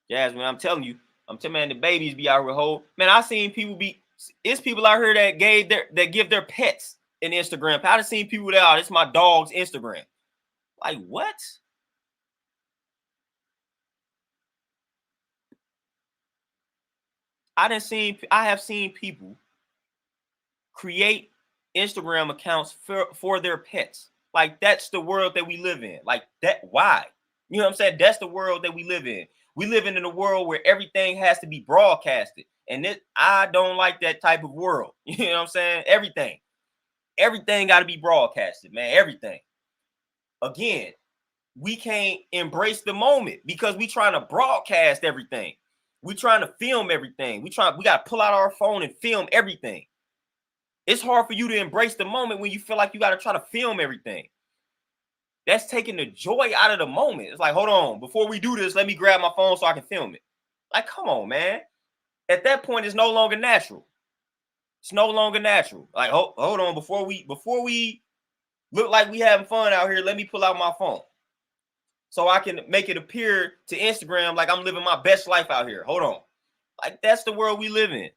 Jasmine, I'm telling you, man, the babies be out here whole. Man, I seen people it's people out here that give their pets an Instagram. I done seen people that, oh, this is my dog's Instagram. Like, what? I have seen people create Instagram accounts for their pets. Like, that's the world that we live in. Like, that, why? You know what I'm saying? That's the world that we live in. We live in a world where everything has to be broadcasted. And I don't like that type of world. You know what I'm saying? Everything got to be broadcasted, man. Everything. Again, we can't embrace the moment because we trying to broadcast everything. We trying to film everything. We got to pull out our phone and film everything. It's hard for you to embrace the moment when you feel like you got to try to film everything. That's taking the joy out of the moment. It's like, hold on, before we do this, let me grab my phone so I can film it. Like, come on, man. At that point, it's no longer natural. It's no longer natural. Like, hold on, before we look like we having fun out here, let me pull out my phone so I can make it appear to Instagram like I'm living my best life out here. Hold on. Like, that's the world we live in.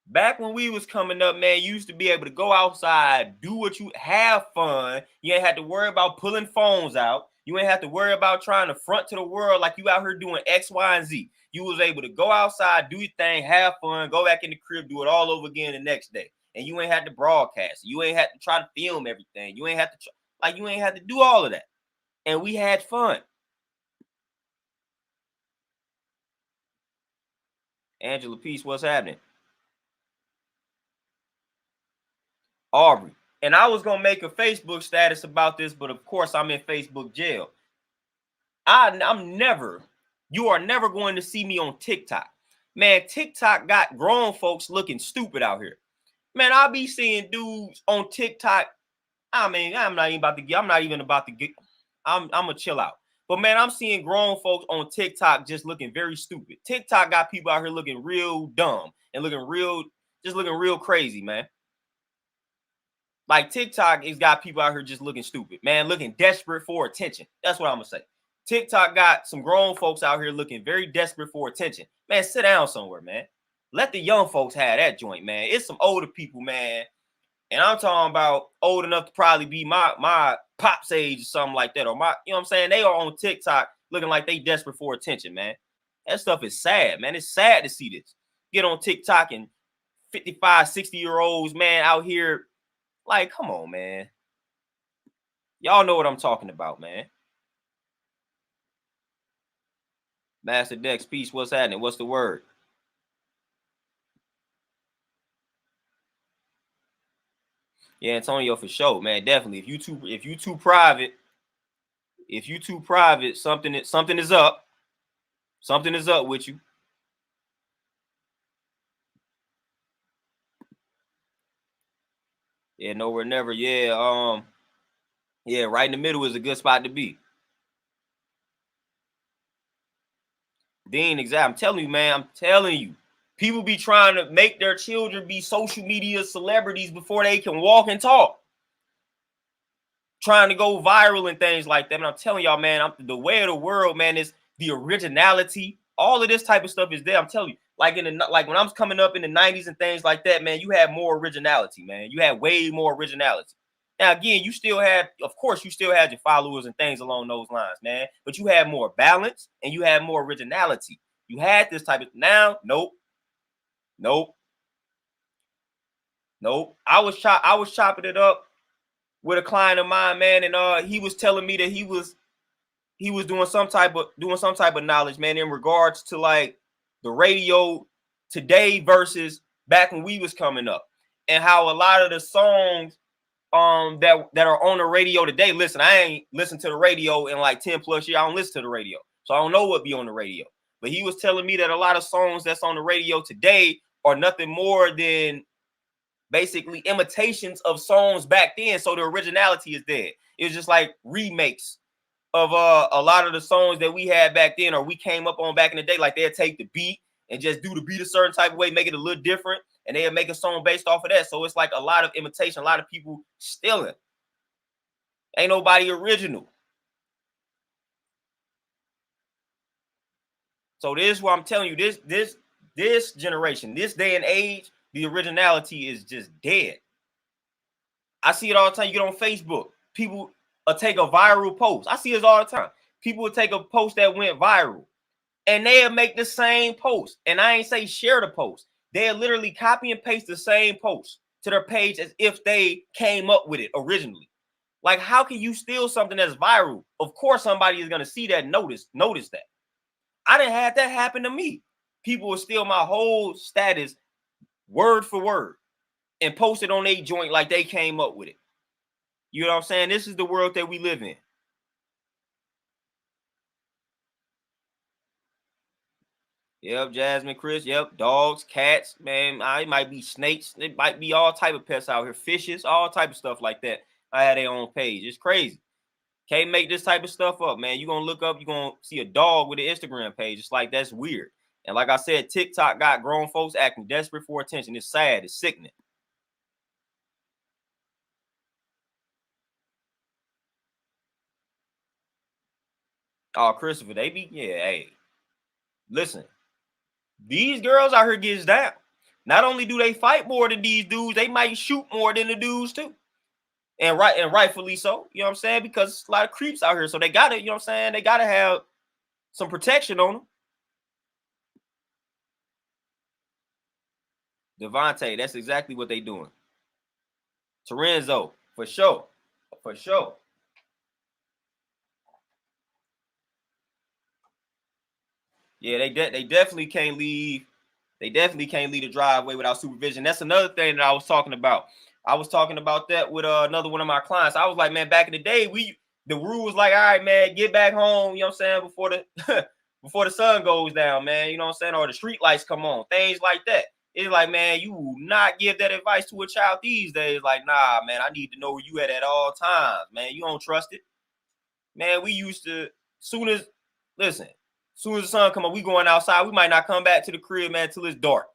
Back when we was coming up, man, you used to be able to go outside, do what you have fun. You ain't had to worry about pulling phones out. You ain't have to worry about trying to front to the world like you out here doing X, Y, and Z. You was able to go outside, do your thing, have fun, go back in the crib, do it all over again the next day. And you ain't had to broadcast. You ain't had to try to film everything. You ain't have to you ain't had to do all of that. And we had fun. Angela Peace, what's happening? Aubrey. And I was going to make a Facebook status about this, but of course I'm in Facebook jail. You are never going to see me on TikTok. Man, TikTok got grown folks looking stupid out here. Man, I'll be seeing dudes on TikTok. I mean, I'm not even about to get. I'm gonna chill out. But man, I'm seeing grown folks on TikTok just looking very stupid. TikTok got people out here looking real dumb and just looking real crazy, man. Like TikTok has got people out here just looking stupid, man, looking desperate for attention. That's what I'm gonna say. TikTok got some grown folks out here looking very desperate for attention. Man, sit down somewhere, man. Let the young folks have that joint, man. It's some older people, man. And I'm talking about old enough to probably be my pop's age or something like that. Or my, you know what I'm saying? They are on TikTok looking like they desperate for attention, man. That stuff is sad, man. It's sad to see this. Get on TikTok and 55, 60-year-olds, man, out here. Like, come on, man. Y'all know what I'm talking about, man. Master Dex, peace. What's happening? What's the word? Yeah, Antonio, for sure, man. Definitely. If you too private, something is up. Something is up with you. Yeah, nowhere, never. Yeah, yeah, right in the middle is a good spot to be. Dean, exactly. I'm telling you, man. I'm telling you. People be trying to make their children be social media celebrities before they can walk and talk. Trying to go viral and things like that. And I'm telling y'all, man, the way of the world, man, is the originality. All of this type of stuff is there. I'm telling you, like when I was coming up in the 90s and things like that, man, you had more originality, man. You had way more originality. Now, again, of course, you still had your followers and things along those lines, man. But you had more balance and you had more originality. You had this type of now, nope. I was chopping it up with a client of mine, man, and he was telling me that he was doing some type of knowledge, man, in regards to like the radio today versus back when we was coming up, and how a lot of the songs that are on the radio today. Listen, I ain't listened to the radio in like 10 plus years. I don't listen to the radio, so I don't know what be on the radio. But he was telling me that a lot of songs that's on the radio today are nothing more than basically imitations of songs back then. So the originality is dead. It's just like remakes of a lot of the songs that we had back then, or we came up on back in the day. Like they'll take the beat and just do the beat a certain type of way, make it a little different, and they'll make a song based off of that. So it's like a lot of imitation, a lot of people stealing. Ain't nobody original. So this is what I'm telling you. This generation, this day and age, the originality is just dead. I see it all the time. You get on Facebook, people take a viral post. I see this all the time. People will take a post that went viral and they'll make the same post. And I ain't say share the post. They'll literally copy and paste the same post to their page as if they came up with it originally. Like, how can you steal something that's viral? Of course, somebody is going to see that and notice that. I didn't have that happen to me. People will steal my whole status word for word and post it on their joint like they came up with it. You know what I'm saying? This is the world that we live in. Yep, Jasmine, Chris. Yep, dogs, cats, man. It might be snakes. It might be all type of pets out here. Fishes, all type of stuff like that. I had their own page. It's crazy. Can't make this type of stuff up, man. You're going to look up, you're going to see a dog with an Instagram page. It's like, that's weird. And like I said, TikTok got grown folks acting desperate for attention. It's sad. It's sickening. Oh, Christopher, hey, listen, these girls out here gets down. Not only do they fight more than these dudes, they might shoot more than the dudes too. And rightfully so, you know what I'm saying? Because it's a lot of creeps out here. So they gotta, you know what I'm saying? They gotta have some protection on them. Devontae, that's exactly what they doing. Terenzo, for sure. For sure. Yeah, they definitely can't leave. They definitely can't leave the driveway without supervision. That's another thing that I was talking about. I was talking about that with another one of my clients. I was like, man, back in the day, the rule was like, all right, man, get back home, you know what I'm saying, before the before the sun goes down, man, you know what I'm saying, or the street lights come on, things like that. It's like, man, you will not give that advice to a child these days. Like, nah, man, I need to know where you at all times, man. You don't trust it. Man, we used to, listen, soon as the sun come up, we going outside. We might not come back to the crib, man, till it's dark.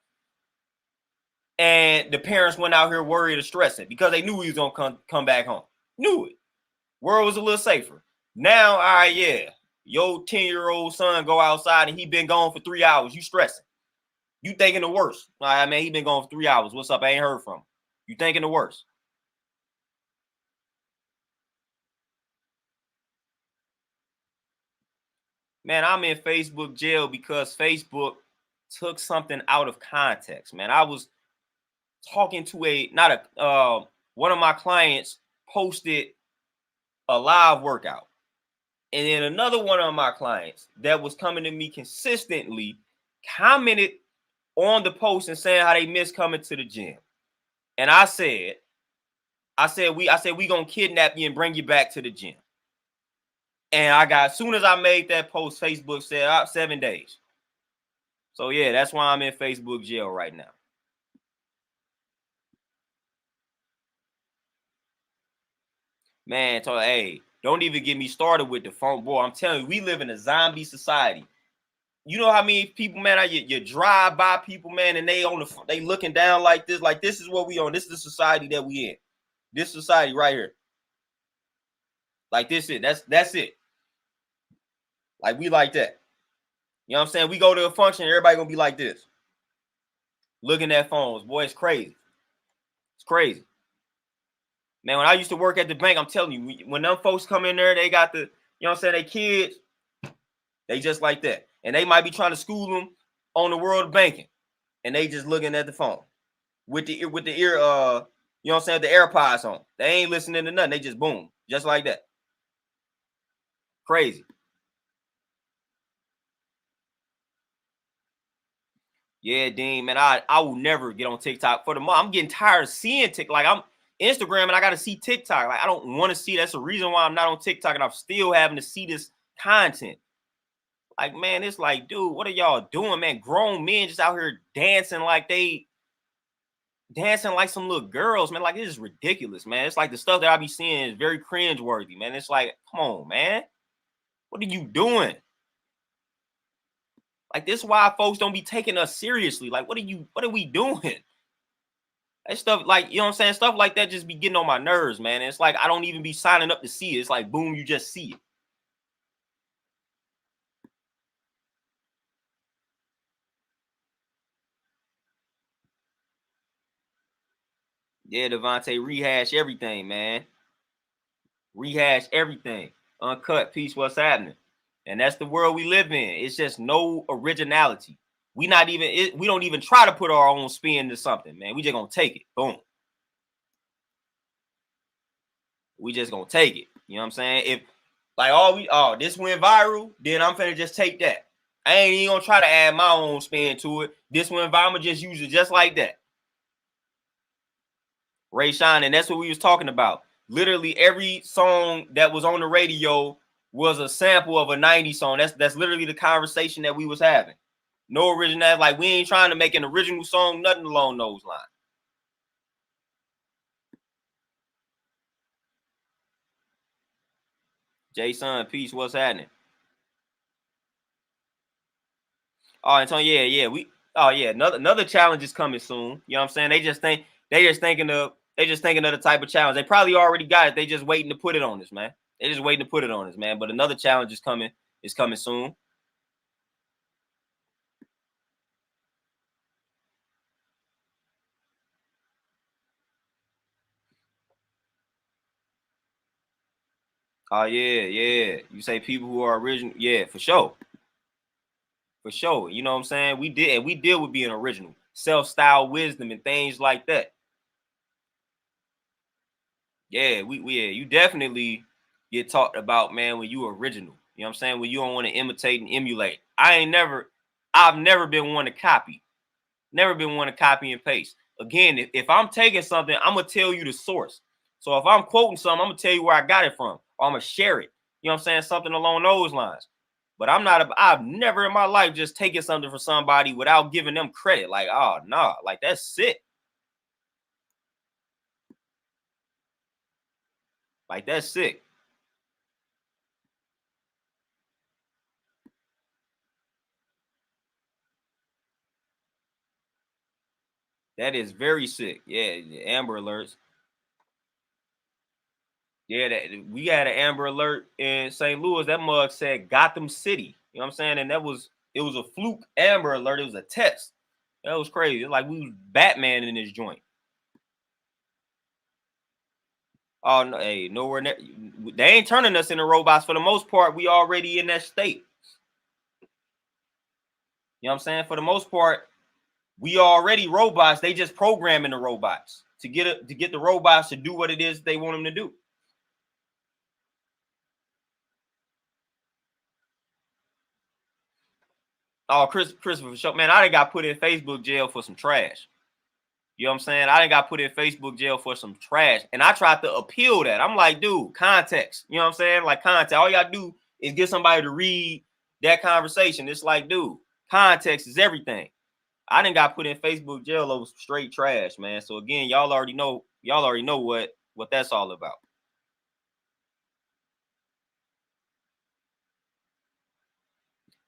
And the parents went out here worried or stressing because they knew he was gonna come back home. Knew it. World was a little safer. Now, all right, yeah. Your 10-year-old son go outside and he been gone for 3 hours. You stressing. You thinking the worst. All right, man, he been gone for 3 hours. What's up? I ain't heard from him. You thinking the worst. Man, I'm in Facebook jail because Facebook took something out of context, man. I was talking to one of my clients posted a live workout. And then another one of my clients that was coming to me consistently commented on the post and saying how they miss coming to the gym. And I said we gonna kidnap you and bring you back to the gym. And as soon as I made that post, Facebook said 7 days. So yeah, that's why I'm in Facebook jail right now. Man, hey, don't even get me started with the phone, boy. I'm telling you, we live in a zombie society. You know how many people, man, you drive by people, man, and they looking down like this is what we on. This is the society that we in. This society right here. Like this it. That's it. Like we like that. You know what I'm saying? We go to a function, everybody gonna be like this. Looking at phones. Boy, it's crazy. It's crazy. Man, when I used to work at the bank, I'm telling you, when them folks come in there, they got you know what I'm saying, they kids, they just like that. And they might be trying to school them on the world of banking. And they just looking at the phone with the ear, you know what I'm saying, the AirPods on. They ain't listening to nothing. They just boom, just like that. Crazy. Yeah, Dean, man, I will never get on TikTok for the month. I'm getting tired of seeing TikTok. Like I'm Instagram and I got to see TikTok. Like I don't want to see. That's the reason why I'm not on TikTok and I'm still having to see this content. Like, man, it's like, dude, what are y'all doing, man? Grown men just out here dancing like some little girls, man. Like, this is ridiculous, man. It's like the stuff that I be seeing is very cringeworthy, man. It's like, come on, man. What are you doing? Like, this is why folks don't be taking us seriously. Like, what are we doing? That stuff, like, you know what I'm saying? Stuff like that just be getting on my nerves, man. And it's like I don't even be signing up to see it. It's like, boom, you just see it. Yeah, Devontae, rehash everything, man. Rehash everything. Uncut piece, what's happening? And that's the world we live in. It's just no originality. We don't even try to put our own spin to something, man. We just gonna take it. Boom. We just gonna take it. You know what I'm saying? If like this went viral, then I'm finna just take that. I ain't even gonna try to add my own spin to it. This went viral, I'ma just use it just like that. Ray Shine, and that's what we was talking about. Literally every song that was on the radio was a sample of a 90s song. That's literally the conversation that we was having. No original, like we ain't trying to make an original song, nothing along those lines. Jason, peace, what's happening? Oh, Antonio, yeah. Another challenge is coming soon. You know what I'm saying? They just thinking of the type of challenge. They probably already got it. They just waiting to put it on us, man. They just waiting to put it on us, man. But another challenge is coming. It's coming soon. Oh yeah. You say people who are original, yeah, for sure. For sure. You know what I'm saying? We deal with being original, self-style wisdom and things like that. Yeah, you definitely get talked about, man, when you original. You know what I'm saying? When you don't want to imitate and emulate. I've never been one to copy. Never been one to copy and paste. Again, if I'm taking something, I'm gonna tell you the source. So if I'm quoting something, I'm gonna tell you where I got it from, or I'm gonna share it. You know what I'm saying? Something along those lines. But I've never in my life just taken something from somebody without giving them credit. Like, oh no, nah, like that's sick. Like that's sick. That is very sick. Yeah, Amber Alerts. Yeah, we had an Amber Alert in St. Louis. That mug said Gotham City. You know what I'm saying? And it was a fluke Amber Alert. It was a test. That was crazy. Like we was Batman in this joint. Oh no, hey, nowhere near. They ain't turning us into robots for the most part. We already in that state. You know what I'm saying? For the most part, we already robots. They just programming the robots to get the robots to do what it is they want them to do. Oh, Christopher, show man, I done got put in Facebook jail for some trash. You know what I'm saying? I done got put in Facebook jail for some trash, and I tried to appeal that. I'm like, dude, context. You know what I'm saying? Like context. All you gotta do is get somebody to read that conversation. It's like, dude, context is everything. I done got put in Facebook jail over straight trash, man. So again, y'all already know what that's all about.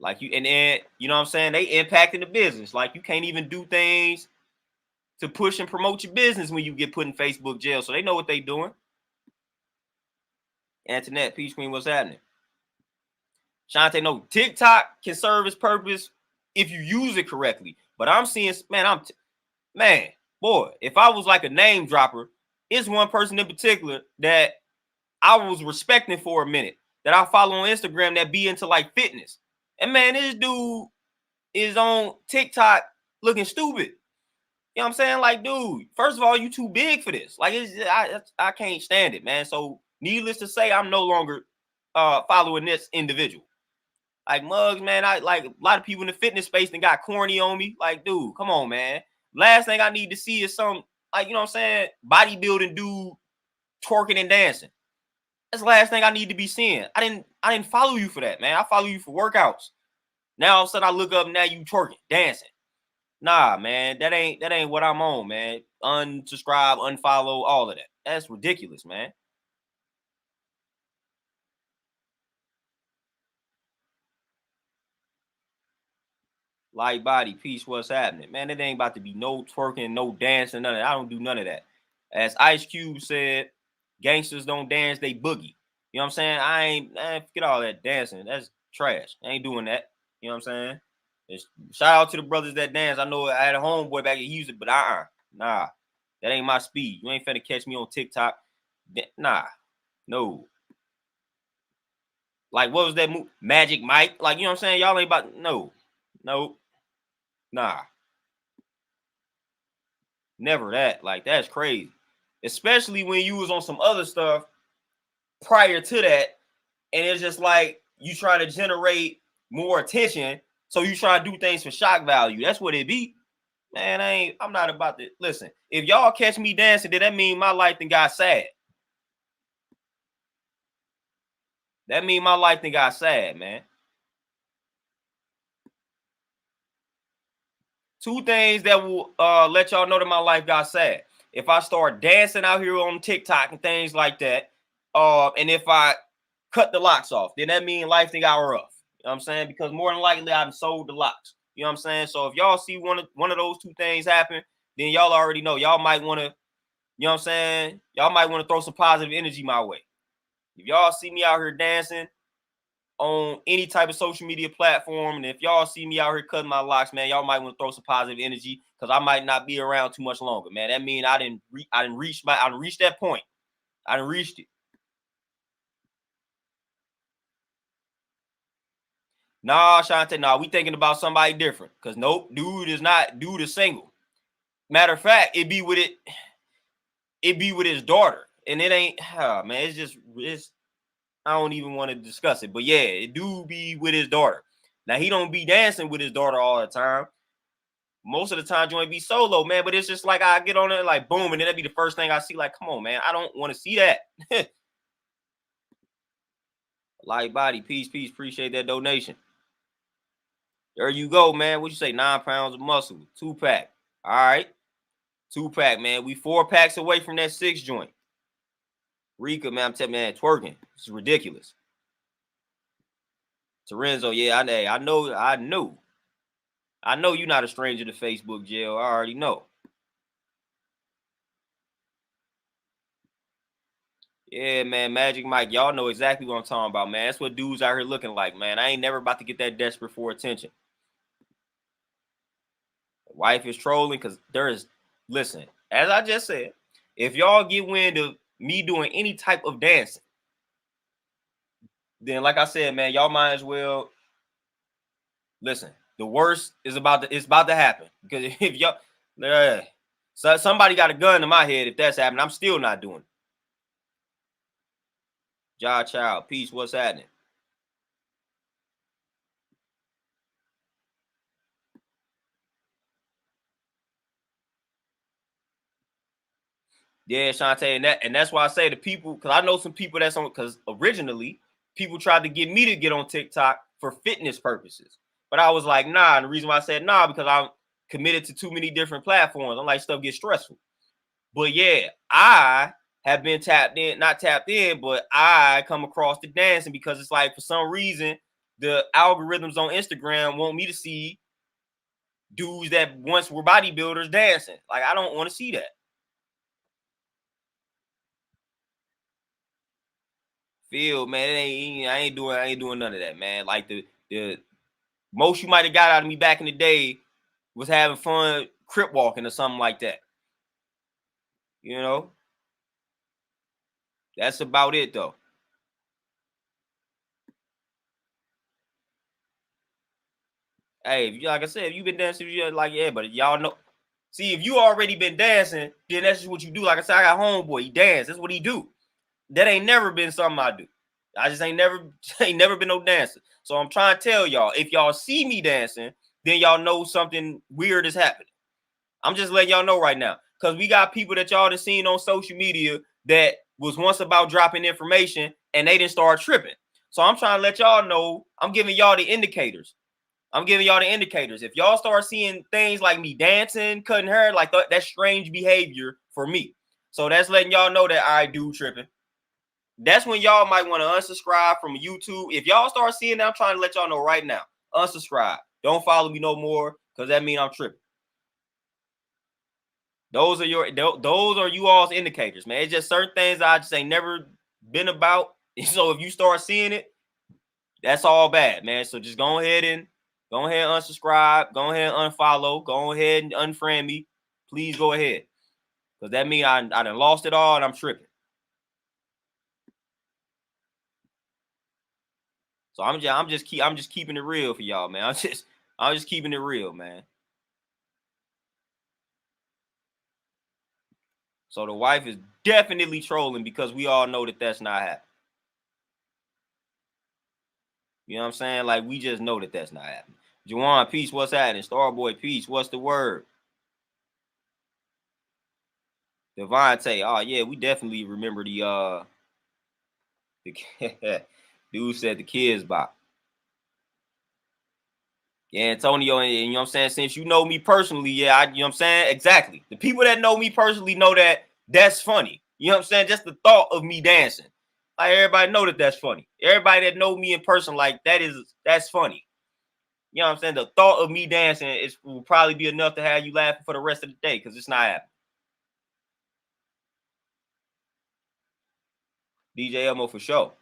Like you, and then you know what I'm saying? They impacting the business. Like you can't even do things to push and promote your business when you get put in Facebook jail. So they know what they doing. Antoinette, Peach Queen, what's happening? Shantae, no, TikTok can serve its purpose if you use it correctly. But I'm seeing, man, man, boy, if I was like a name dropper, it's one person in particular that I was respecting for a minute that I follow on Instagram that be into like fitness. And man, this dude is on TikTok looking stupid. You know what I'm saying? Like, dude, first of all, you too big for this. Like, I can't stand it, man. So, needless to say, I'm no longer following this individual. Like Muggs, man, I like a lot of people in the fitness space that got corny on me. Like, dude, come on, man. Last thing I need to see is some, like, you know what I'm saying, bodybuilding dude twerking and dancing. That's the last thing I need to be seeing. I didn't follow you for that, man. I follow you for workouts. Now all of a sudden I look up, now you twerking, dancing. Nah, man, that ain't what I'm on, man. Unsubscribe, unfollow, all of that. That's ridiculous, man. Light body, peace, what's happening? Man, it ain't about to be no twerking, no dancing, none of that. I don't do none of that. As Ice Cube said, gangsters don't dance, they boogie. You know what I'm saying? Forget all that dancing. That's trash. I ain't doing that. You know what I'm saying? Shout out to the brothers that dance. I know I had a homeboy back in Houston, but nah, that ain't my speed. You ain't finna catch me on TikTok. Nah, no. Like, what was that move? Magic Mike? Like, you know what I'm saying? Y'all ain't about, no, nah, never that. Like, that's crazy. Especially when you was on some other stuff prior to that, and it's just like you try to generate more attention, so you try to do things for shock value. That's what it be. Man, I'm not about to listen. If y'all catch me dancing, then that mean my life then got sad. That mean my life then got sad, man. Two things that will let y'all know that my life got sad. If I start dancing out here on TikTok and things like that, and if I cut the locks off, then that means life thing got rough. You know what I'm saying? Because more than likely I've sold the locks. You know what I'm saying? So if y'all see one of those two things happen, then y'all already know. Y'all might want to, you know what I'm saying? Y'all might want to throw some positive energy my way. If y'all see me out here dancing on any type of social media platform, and if y'all see me out here cutting my locks, man, y'all might want to throw some positive energy because I might not be around too much longer, man. That means I didn't reach that point. I didn't reached it. Nah, Shante, nah, we thinking about somebody different. Cause nope, dude is single. Matter of fact, it be with his daughter. And it ain't, man, it's I don't even want to discuss it. But yeah, it do be with his daughter. Now he don't be dancing with his daughter all the time. Most of the time, joint be solo, man. But it's just like I get on there, like boom, and then that'd be the first thing I see. Like, come on, man, I don't want to see that. Light body, peace, peace. Appreciate that donation. There you go, man. What you say? 9 pounds of muscle, 2-pack. All right, 2-pack, man. We 4 packs away from that 6 joint. Rika, man, I'm telling you, man, twerking. It's ridiculous. Terenzo, yeah, I know. I know you're not a stranger to Facebook jail. I already know. Yeah, man, Magic Mike, y'all know exactly what I'm talking about, man. That's what dudes out here looking like, man. I ain't never about to get that desperate for attention. Wife is trolling because there is, listen, as I just said, if y'all get wind of me doing any type of dancing, then like I said, man, y'all might as well listen. The worst is about to happen because if y'all, so somebody got a gun to my head if that's happening, I'm still not doing it. Ja Child, peace. What's happening? Yeah, Shantae, and that's why I say the people, because I know some people that's on, because originally people tried to get me to get on TikTok for fitness purposes, but I was like, nah. And the reason why I said nah because I'm committed to too many different platforms. I'm like, stuff gets stressful. But yeah, I have been tapped in, not tapped in, but I come across the dancing because it's like for some reason the algorithms on Instagram want me to see dudes that once were bodybuilders dancing. Like I don't want to see that. Feel, man, I ain't doing none of that, man. Like the most you might have got out of me back in the day was having fun crip walking or something like that. You know, that's about it though. Hey, if you, like I said, if you been dancing, you're like, yeah, but y'all know. See, if you already been dancing, then that's just what you do. Like I said, I got homeboy, he dance. That's what he do. That ain't never been something I do. I just ain't never been no dancer. So I'm trying to tell y'all, if y'all see me dancing, then y'all know something weird is happening. I'm just letting y'all know right now. Because we got people that y'all done seen on social media that was once about dropping information and they didn't start tripping. So I'm trying to let y'all know, I'm giving y'all the indicators. If y'all start seeing things like me dancing, cutting hair, like that's strange behavior for me. So that's letting y'all know that I do tripping. That's when y'all might want to unsubscribe from YouTube. If y'all start seeing that, I'm trying to let y'all know right now. Unsubscribe. Don't follow me no more because that means I'm tripping. Those are you all's indicators, man. It's just certain things I just ain't never been about. So if you start seeing it, that's all bad, man. So just go ahead and unsubscribe. Go ahead and unfollow. Go ahead and unfriend me. Please go ahead. Because that means I done lost it all and I'm tripping. So I'm just keeping it real for y'all, man. I'm just keeping it real, man. So the wife is definitely trolling because we all know that that's not happening. You know what I'm saying? Like we just know that that's not happening. Juwan, peace, what's happening? Starboy, peace, what's the word? Devontae, oh yeah, we definitely remember the dude said the kids bop. Yeah, Antonio, and you know what I'm saying? Since you know me personally, yeah, you know what I'm saying? Exactly. The people that know me personally know that that's funny. You know what I'm saying? Just the thought of me dancing. Like everybody know that that's funny. Everybody that know me in person, like that's funny. You know what I'm saying? The thought of me dancing will probably be enough to have you laughing for the rest of the day because it's not happening. DJ Elmo for sure.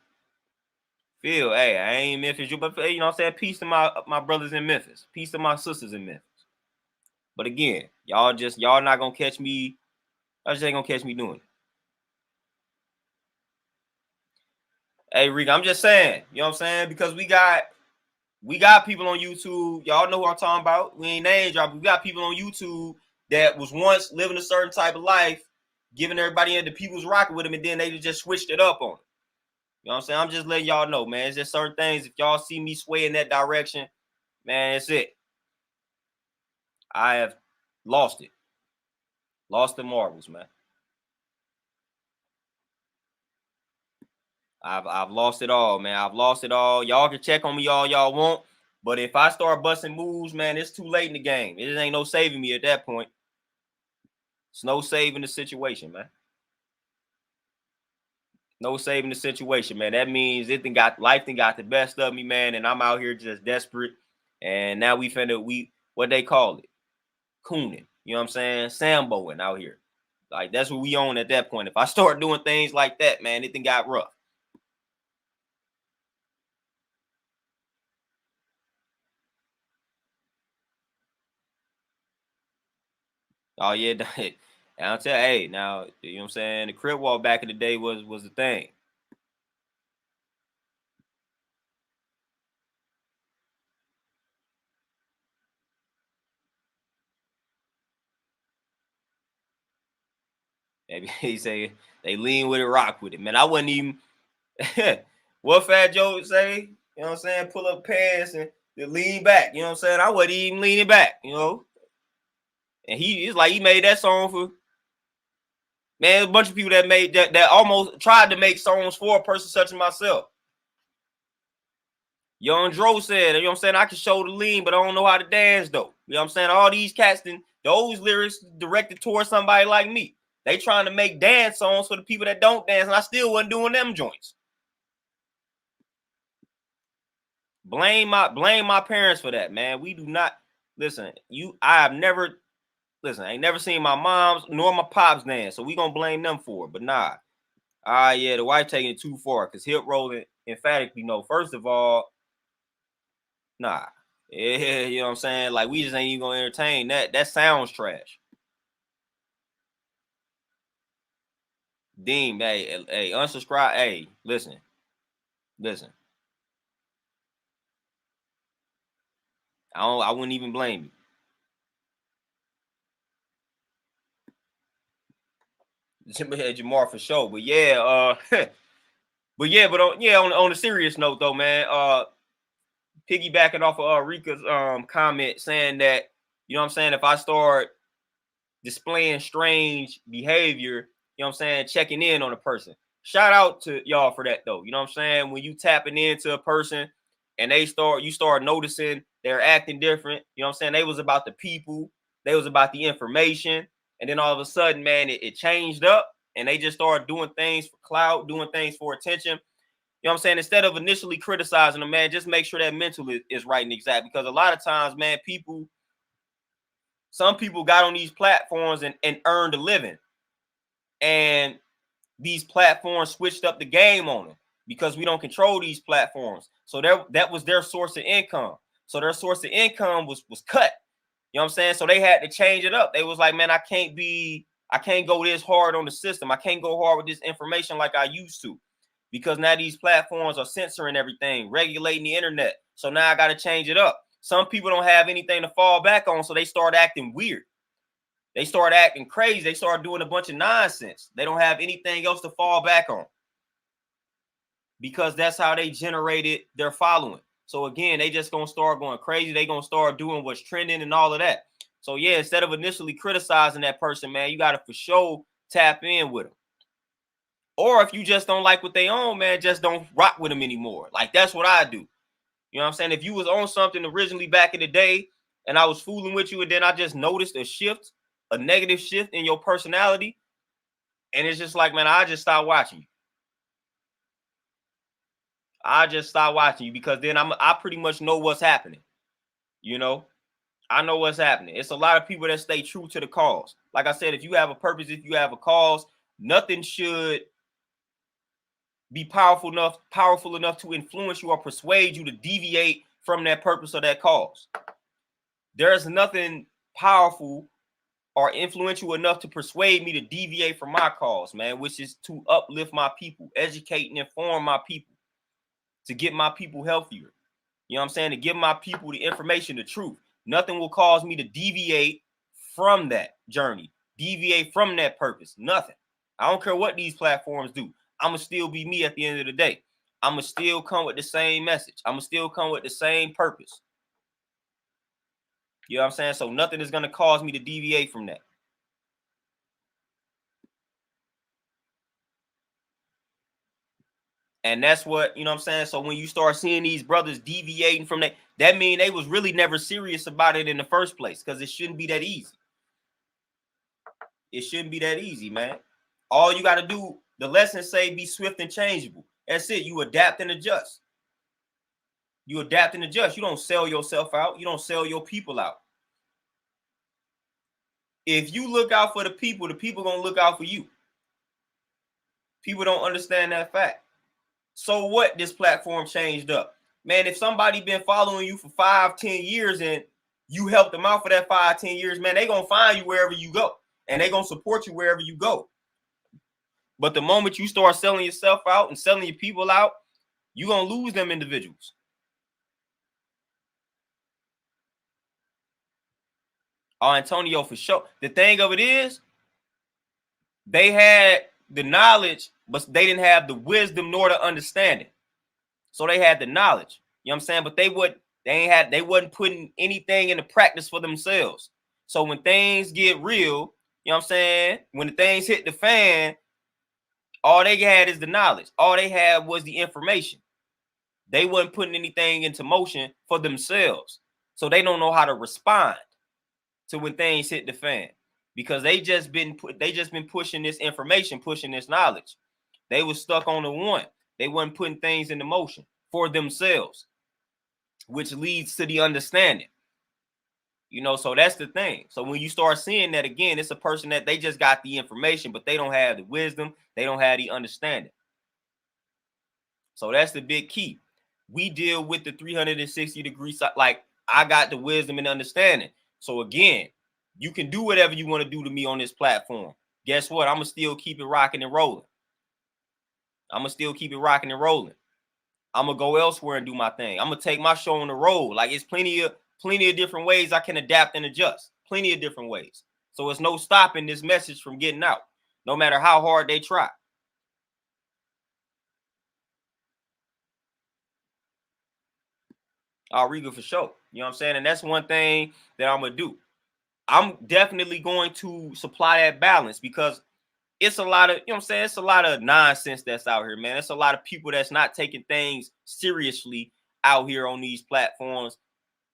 Phil, hey, I ain't Memphis, but you know what I'm saying? Peace to my brothers in Memphis. Peace to my sisters in Memphis. But again, y'all not gonna catch me. I just ain't gonna catch me doing it. Hey, Rick, I'm just saying, you know what I'm saying? Because we got people on YouTube. Y'all know who I'm talking about. We ain't name drop. We got people on YouTube that was once living a certain type of life, giving everybody in the people's rocking with them, and then they just switched it up on it. You know what I'm saying? I'm just letting y'all know, man. It's just certain things. If y'all see me sway in that direction, man, it's it. I have lost it. Lost the marbles, man. I've lost it all, man. I've lost it all. Y'all can check on me all y'all want, but if I start busting moves, man, it's too late in the game. It ain't no saving me at that point. It's no saving the situation, man. No saving the situation, man. That means life got the best of me, man, and I'm out here just desperate. And now we what they call it, cooning. You know what I'm saying? Samboing out here. Like that's what we own at that point. If I start doing things like that, man, it got rough. Oh yeah, and I'll tell you, hey, now you know what I'm saying. The crib walk back in the day was the thing. Maybe he say they lean with it, rock with it. Man, I wasn't even what Fat Joe say. You know what I'm saying? Pull up pants and lean back. You know what I'm saying? I wasn't even leaning back. You know, and it's like he made that song for man. A bunch of people that made that almost tried to make songs for a person such as myself. Young Dro said, you know what I'm saying? I can show the lean, but I don't know how to dance though. You know what I'm saying? All these cats, those lyrics directed towards somebody like me. They trying to make dance songs for the people that don't dance, and I still wasn't doing them joints. Blame my parents for that, man. We do not listen. I ain't never seen my mom's nor my pops dance, so we gonna blame them for it. But nah, yeah, the wife taking it too far because hip rolling emphatically no. First of all, nah. Yeah, you know what I'm saying? Like we just ain't even gonna entertain that. That sounds trash. Dean, hey, unsubscribe. Hey, listen. I wouldn't even blame you. Jamar for sure. But yeah, on a serious note though, man, piggybacking off of Rika's comment saying that, you know what I'm saying, if I start displaying strange behavior, you know what I'm saying, checking in on a person. Shout out to y'all for that though. You know what I'm saying? When you tapping into a person and you start noticing they're acting different, you know what I'm saying? They was about the people, they was about the information, and then all of a sudden, man, it changed up and they just started doing things for clout, doing things for attention. You know what I'm saying? Instead of initially criticizing them, man, just make sure that mental is right and exact. Because a lot of times, man, some people got on these platforms and earned a living. And these platforms switched up the game on them because we don't control these platforms. So that was their source of income. So their source of income was cut. You know what I'm saying? So they had to change it up. They was like, man, I can't go this hard on the system. I can't go hard with this information like I used to. Because now these platforms are censoring everything, regulating the internet. So now I got to change it up. Some people don't have anything to fall back on, so they start acting weird. They start acting crazy. They start doing a bunch of nonsense. They don't have anything else to fall back on because that's how they generated their following. So again, they just gonna start going crazy. They gonna start doing what's trending and all of that. So yeah, instead of initially criticizing that person, man, you gotta for sure tap in with them. Or if you just don't like what they own, man, just don't rock with them anymore. Like that's what I do. You know what I'm saying? If you was on something originally back in the day and I was fooling with you and then I just noticed a negative shift in your personality, and it's just like, man, I just stop watching you. I just stop watching you because then I pretty much know what's happening. You know, I know what's happening. It's a lot of people that stay true to the cause. Like I said, if you have a purpose, if you have a cause, nothing should be powerful enough to influence you or persuade you to deviate from that purpose or that cause. There's nothing powerful or influential enough to persuade me to deviate from my cause, man, which is to uplift my people, educate and inform my people, to get my people healthier. You know what I'm saying? To give my people the information, the truth. Nothing will cause me to deviate from that journey, deviate from that purpose. Nothing. I don't care what these platforms do. I'm going to still be me at the end of the day. I'm going to still come with the same message. I'm going to still come with the same purpose. You know what I'm saying? So nothing is going to cause me to deviate from that. And that's what, you know what I'm saying? So when you start seeing these brothers deviating from that mean they was really never serious about it in the first place, because it shouldn't be that easy. It shouldn't be that easy, man. All you got to do, the lessons say, be swift and changeable. That's it. You adapt and adjust. You adapt and adjust. You don't sell yourself out. You don't sell your people out. If you look out for the people going to look out for you. People don't understand that fact. So what this platform changed up? Man, if somebody been following you for 5-10 years and you help them out for that 5-10 years, man, they going to find you wherever you go. And they going to support you wherever you go. But the moment you start selling yourself out and selling your people out, you're going to lose them individuals. Oh, Antonio, for sure. The thing of it is, they had the knowledge, but they didn't have the wisdom nor the understanding. So they had the knowledge, you know what I'm saying? But they wasn't putting anything into practice for themselves. So when things get real, you know what I'm saying? When the things hit the fan, all they had is the knowledge. All they had was the information. They wasn't putting anything into motion for themselves. So they don't know how to respond to when things hit the fan, because they just been pushing this information, pushing this knowledge. They was stuck on the one. They wasn't putting things into motion for themselves, which leads to the understanding. You know, so that's the thing. So when you start seeing that again, it's a person that they just got the information, but they don't have the wisdom. They don't have the understanding. So that's the big key. We deal with the 360 degrees. Like, I got the wisdom and understanding. So again, you can do whatever you want to do to me on this platform. Guess what? I'm going to still keep it rocking and rolling. I'm going to still keep it rocking and rolling. I'm going to go elsewhere and do my thing. I'm going to take my show on the road. Like, it's plenty of different ways I can adapt and adjust. Plenty of different ways. So it's no stopping this message from getting out, no matter how hard they try. Riga, for sure. You know what I'm saying? And that's one thing that I'm going to do. I'm definitely going to supply that balance, because it's a lot of, you know what I'm saying? It's a lot of nonsense that's out here, man. It's a lot of people that's not taking things seriously out here on these platforms.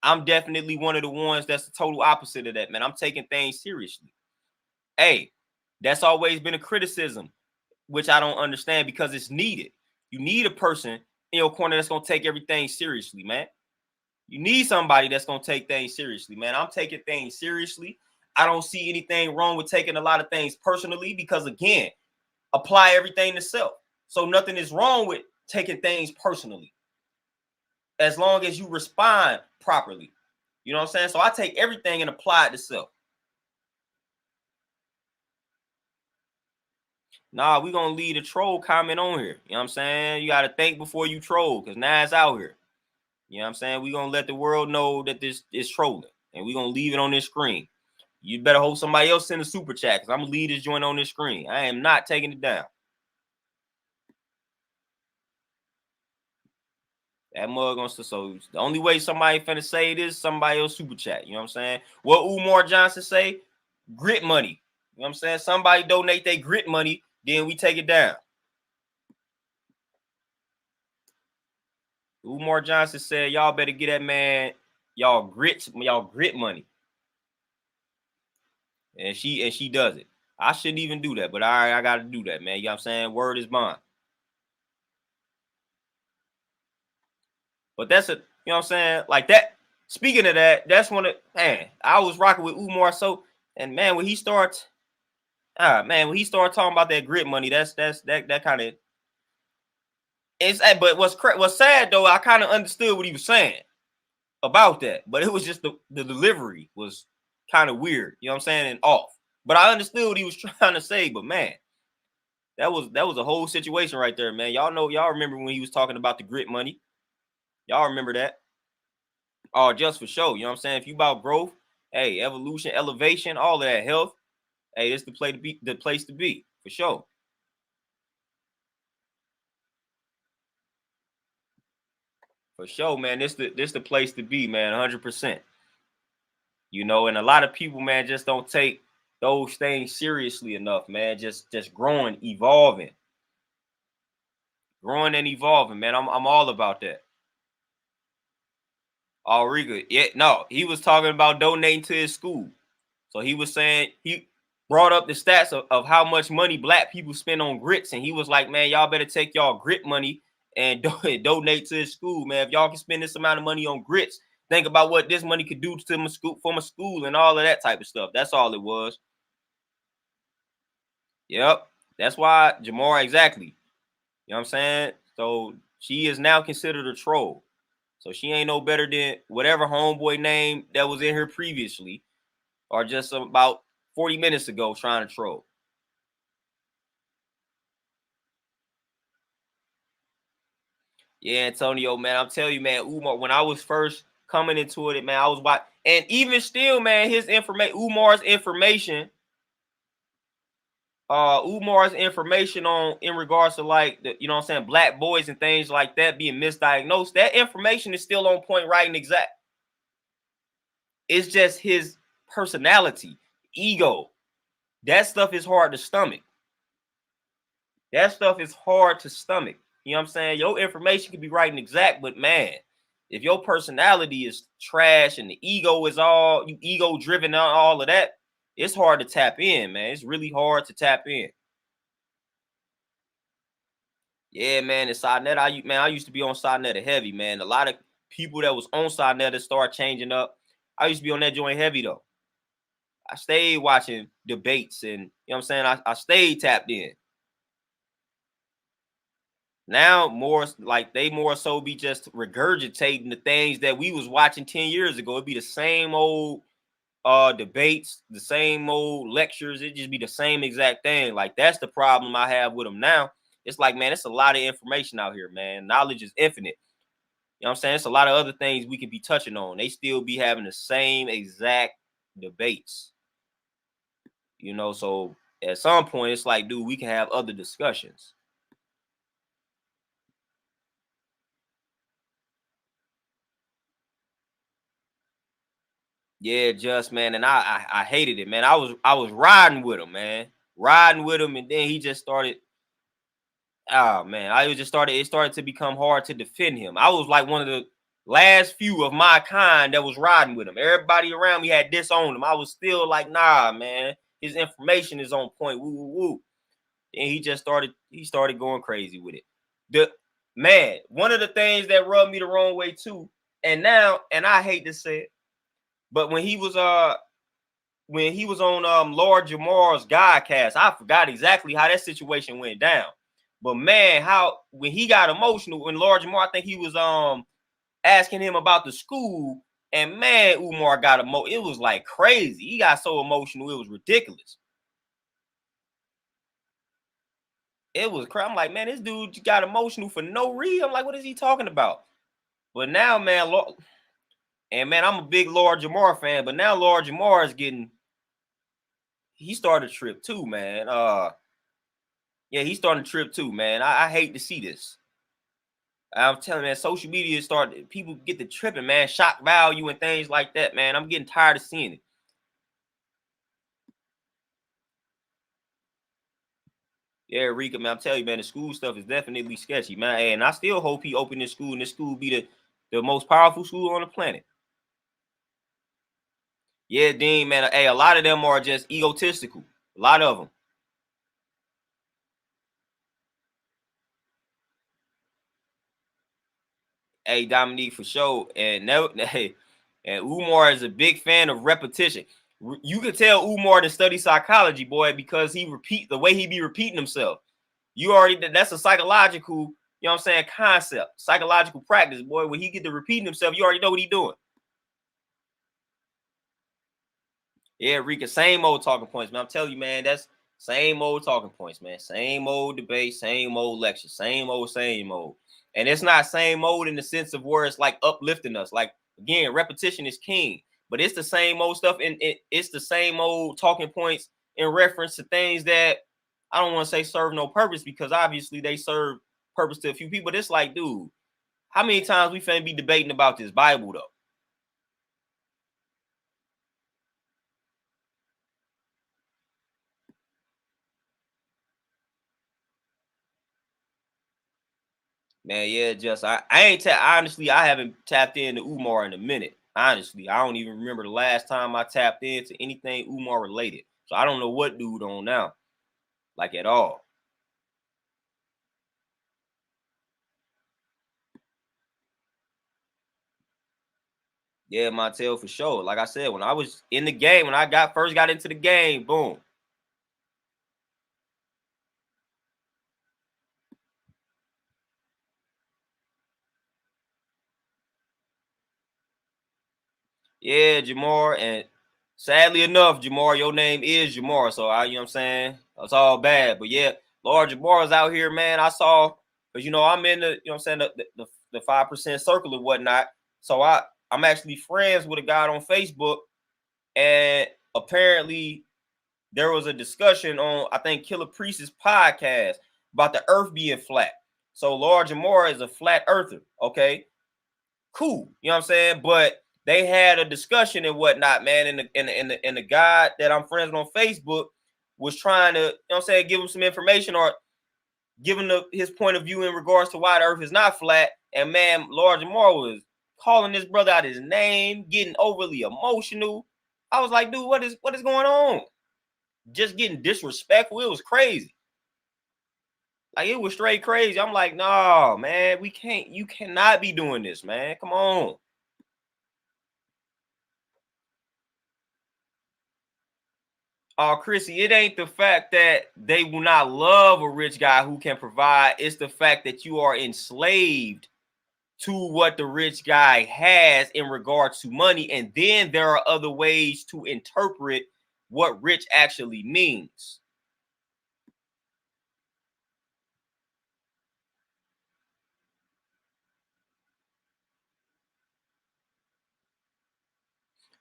I'm definitely one of the ones that's the total opposite of that, man. I'm taking things seriously. Hey, that's always been a criticism, which I don't understand, because it's needed. You need a person in your corner that's going to take everything seriously, man. You need somebody that's going to take things seriously, man. I'm taking things seriously. I don't see anything wrong with taking a lot of things personally, because, again, apply everything to self. So nothing is wrong with taking things personally, as long as you respond properly. You know what I'm saying? So I take everything and apply it to self. Nah, we're going to leave a troll comment on here. You know what I'm saying? You got to think before you troll, because now it's out here. You know what I'm saying? We're going to let the world know that this is trolling, and we're going to leave it on this screen. You better hope somebody else send a super chat, because I'm going to leave this joint on this screen. I am not taking it down. That mug on, so the only way somebody finna say it is somebody else super chat. You know what I'm saying? What Umar Johnson say? Grit money. You know what I'm saying? Somebody donate their grit money, then we take it down. Umar Johnson said, y'all better get that man y'all grit money. And she does it. I shouldn't even do that, but I gotta do that, man. You know what I'm saying? Word is bond. But that's a, you know what I'm saying? Like that. Speaking of that, that's one of, man, I was rocking with Umar. So, and man, when he starts, when he started talking about that grit money, that kind of, it's, but what's sad though, I kind of understood what he was saying about that, but it was just the delivery was kind of weird, you know what I'm saying, and off. But I understood what he was trying to say. But man, that was a whole situation right there, man. Y'all remember when he was talking about the grit money? Y'all remember that? Oh, just for sure. You know what I'm saying? If you about growth, hey, evolution, elevation, all of that, health, hey, this the place to be, for sure. For sure, man. This the place to be, man. 100%. You know, and a lot of people, man, just don't take those things seriously enough, man. Just growing, evolving. Growing and evolving, man. I'm all about that. Oh, Riga. Yeah, no, he was talking about donating to his school. So he was saying he brought up the stats of how much money black people spend on grits, and he was like, man, y'all better take y'all grit money and donate to his school, man. If y'all can spend this amount of money on grits, think about what this money could do to my school, for my school, and all of that type of stuff. That's all it was. Yep. That's why Jamar, exactly. You know what I'm saying? So she is now considered a troll. So she ain't no better than whatever homeboy name that was in here previously, or just about 40 minutes ago trying to troll. Yeah, Antonio, man, I'm telling you, man, Umar, when I was first coming into it, man, I was watching, and even still, man, his information, Umar's information on in regards to like the, you know what I'm saying, black boys and things like that being misdiagnosed, that information is still on point, right and exact. It's just his personality, ego. That stuff is hard to stomach. That stuff is hard to stomach. You know what I'm saying? Your information can be right and exact, but man, if your personality is trash and the ego is all you ego driven on all of that, it's hard to tap in, man. It's really hard to tap in. Yeah, man. And Sidnet, I used to be on Sidnet heavy, man. A lot of people that was on Sidnet that start changing up. I used to be on that joint heavy though. I stayed watching debates and you know what I'm saying. I stayed tapped in. Now more like they more so be just regurgitating the things that we was watching 10 years ago. It'd be the same old debates, the same old lectures. It just be the same exact thing. Like that's the problem I have with them now. It's like, man, it's a lot of information out here, man. Knowledge is infinite. You know what I'm saying? It's a lot of other things we could be touching on. They still be having the same exact debates. You know, so at some point it's like, dude, we can have other discussions. Yeah, just man, and I hated it, man. I was riding with him, man, riding with him, and then he just started. Oh man, I was just started. It started to become hard to defend him. I was like one of the last few of my kind that was riding with him. Everybody around me had disowned him. I was still like, nah, man. His information is on point. Woo, woo, woo. And he just started. He started going crazy with it. The man, one of the things that rubbed me the wrong way too, and now, and I hate to say it, but when he was on Lord Jamar's Godcast, I forgot exactly how that situation went down. But man, how when he got emotional, when Lord Jamar, I think he was asking him about the school, and man, Umar got it was like crazy. He got so emotional, it was ridiculous. It was crazy. I'm like, man, this dude got emotional for no reason. I'm like, what is he talking about? But now, man, and man, I'm a big Lord Jamar fan, but now Lord Jamar is getting he started a trip too, man. Yeah, he's starting a trip too, man. I hate to see this. I'm telling you, man, social media started people get the tripping, man, shock value and things like that, man. I'm getting tired of seeing it. Yeah, Rika, man, I'm telling you, man, the school stuff is definitely sketchy, man. And I still hope he open this school and this school be the most powerful school on the planet. Yeah, Dean, man. Hey, a lot of them are just egotistical. A lot of them. Hey, Dominique, for sure. And no, hey, and Umar is a big fan of repetition. You could tell Umar to study psychology, boy, because he repeat the way he be repeating himself. You already that's a psychological, you know what I'm saying, concept, psychological practice, boy. When he get to repeating himself, you already know what he doing. Yeah, Rika, same old talking points, man. I'm telling you, man, that's same old talking points, man. Same old debate, same old lecture, same old, same old. And it's not same old in the sense of where it's like uplifting us. Like again, repetition is king, but it's the same old stuff, and it's the same old talking points in reference to things that I don't want to say serve no purpose because obviously they serve purpose to a few people. But it's like, dude, how many times we finna be debating about this Bible though? Man, yeah, just I ain't honestly, I haven't tapped into Umar in a minute. Honestly, I don't even remember the last time I tapped into anything Umar related. So I don't know what dude on now, like at all. Yeah, Montel for sure. Like I said, when I was in the game, when I first got into the game, boom. Yeah, Jamar, and sadly enough, Jamar, your name is Jamar, so you know what I'm saying? That's all bad. But yeah, Lord Jamar's out here, man. I saw, because I'm in the, you know what I'm saying, the 5% circle and whatnot. So I'm actually friends with a guy on Facebook, and apparently there was a discussion on, I think, Killer Priest's podcast about the earth being flat. So Lord Jamar is a flat earther, okay? Cool. You know what I'm saying? But they had a discussion and whatnot, man. And the guy that I'm friends with on Facebook was trying to, you know what I'm saying, give him some information or give him his point of view in regards to why the earth is not flat. And man, Lord Jamar was calling this brother out his name, getting overly emotional. I was like, dude, what is going on? Just getting disrespectful. It was crazy. Like, it was straight crazy. I'm like, no, man, you cannot be doing this, man. Come on. Oh, Chrissy, it ain't the fact that they will not love a rich guy who can provide. It's the fact that you are enslaved to what the rich guy has in regards to money. And then there are other ways to interpret what rich actually means.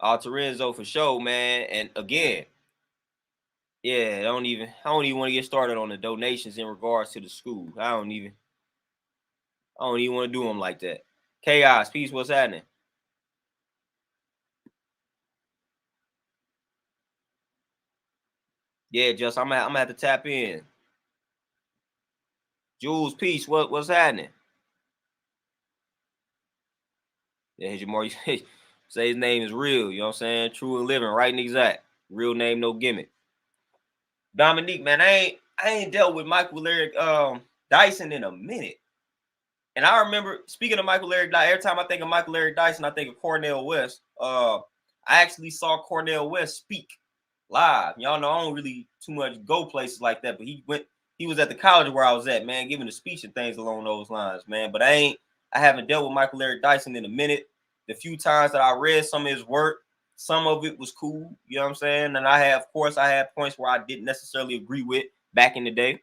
Terenzo for sure, man. And again, yeah, I don't even want to get started on the donations in regards to the school. I don't even want to do them like that. Chaos, peace, what's happening? Yeah, just I'm gonna have to tap in. Jules, peace, what's happening? Yeah, Jamar, say his name is real, you know what I'm saying? True and living, right and exact. Real name, no gimmick. Dominique, man, I ain't dealt with Michael Eric Dyson in a minute. And I remember, speaking of Michael Eric Dyson, every time I think of Michael Eric Dyson, I think of Cornel West. I actually saw Cornel West speak live. Y'all know I don't really too much go places like that, but he was at the college where I was at, man, giving a speech and things along those lines, man. But I haven't dealt with Michael Eric Dyson in a minute. The few times that I read some of his work, some of it was cool, you know what I'm saying? And of course, I had points where I didn't necessarily agree with back in the day.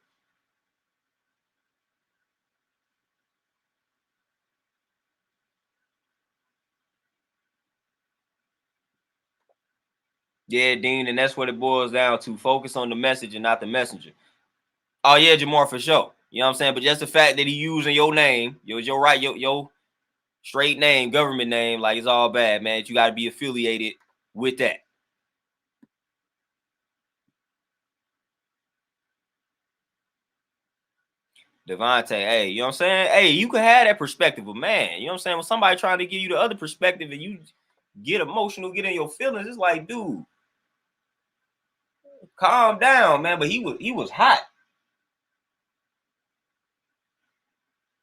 Yeah, Dean, and that's what it boils down to. Focus on the message and not the messenger. Oh yeah, Jamar, for sure. You know what I'm saying? But just the fact that he using your name, your right, your straight name, government name, like, it's all bad, man. You got to be affiliated with that. Devontae, hey, you know what I'm saying? Hey, you can have that perspective of man. You know what I'm saying? When somebody trying to give you the other perspective and you get emotional, get in your feelings, it's like, dude, calm down, man. But he was hot.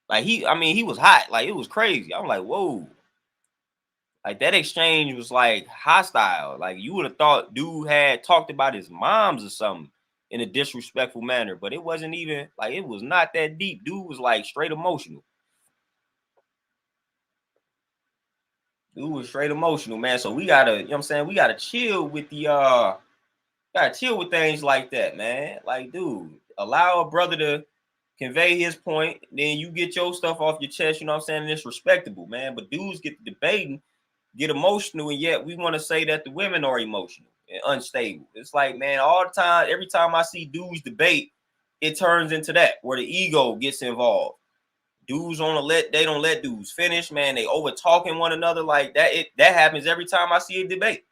Like, he was hot. Like, it was crazy. I'm like, whoa. Like, that exchange was like hostile. Like, you would have thought dude had talked about his moms or something in a disrespectful manner, but it wasn't even like, it was not that deep. Dude was like straight emotional. Dude was straight emotional, man. So we gotta, you know what I'm saying? We gotta chill with things like that, man. Like, dude, allow a brother to convey his point, then you get your stuff off your chest, you know what I'm saying? And it's respectable, man. But dudes get debating, get emotional, and yet we want to say that the women are emotional and unstable. It's like, man, all the time, every time I see dudes debate, it turns into that where the ego gets involved. Dudes they don't let dudes finish, man. They over talking one another like that. That happens every time I see a debate.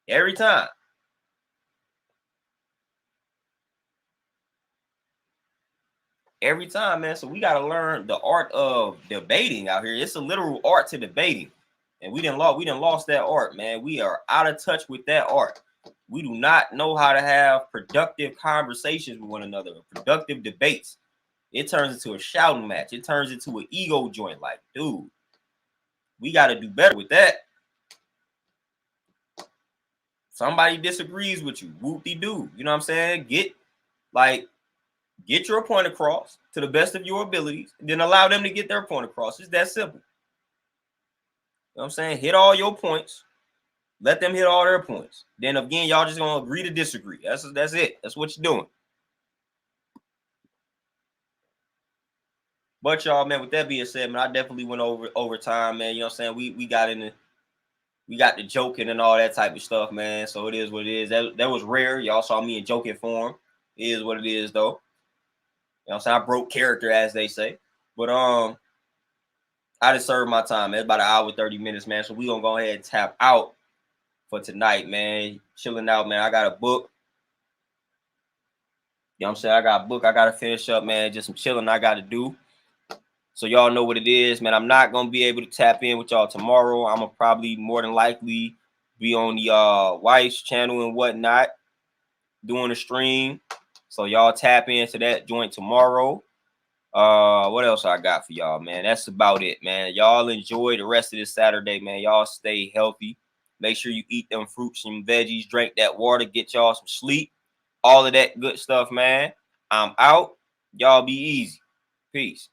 Every time. every time, man. So we got to learn the art of debating out here. It's a literal art to debating, and we didn't lost that art, man. We are out of touch with that art. We do not know how to have productive conversations with one another, productive debates. It turns into a shouting match. It turns into an ego joint. Like, dude, we got to do better with that. Somebody disagrees with you, whoop-de-doo. You know what I'm saying? Get your point across to the best of your abilities, and then allow them to get their point across. It's that simple. You know what I'm saying? Hit all your points. Let them hit all their points. Then again, y'all just gonna agree to disagree. That's it. That's what you're doing. But y'all, man, with that being said, man, I definitely went over time, man. You know what I'm saying? We got the joking and all that type of stuff, man. So it is what it is. That was rare. Y'all saw me in joking form. It is what it is, though. You know what I'm saying? I broke character, as they say. But I just served my time, man. It's about an hour 30 minutes, man. So we gonna go ahead and tap out for tonight, man. Chilling out, man. I got a book. You know what I'm saying? I got a book I gotta finish up, man. Just some chilling I gotta do. So y'all know what it is, man. I'm not gonna be able to tap in with y'all tomorrow. I'm gonna probably more than likely be on the wife's channel and whatnot doing a stream. So y'all tap into that joint tomorrow. What else I got for y'all, man? That's about it, man. Y'all enjoy the rest of this Saturday, man. Y'all stay healthy. Make sure you eat them fruits and veggies, drink that water, get y'all some sleep, all of that good stuff, man. I'm out. Y'all be easy. Peace.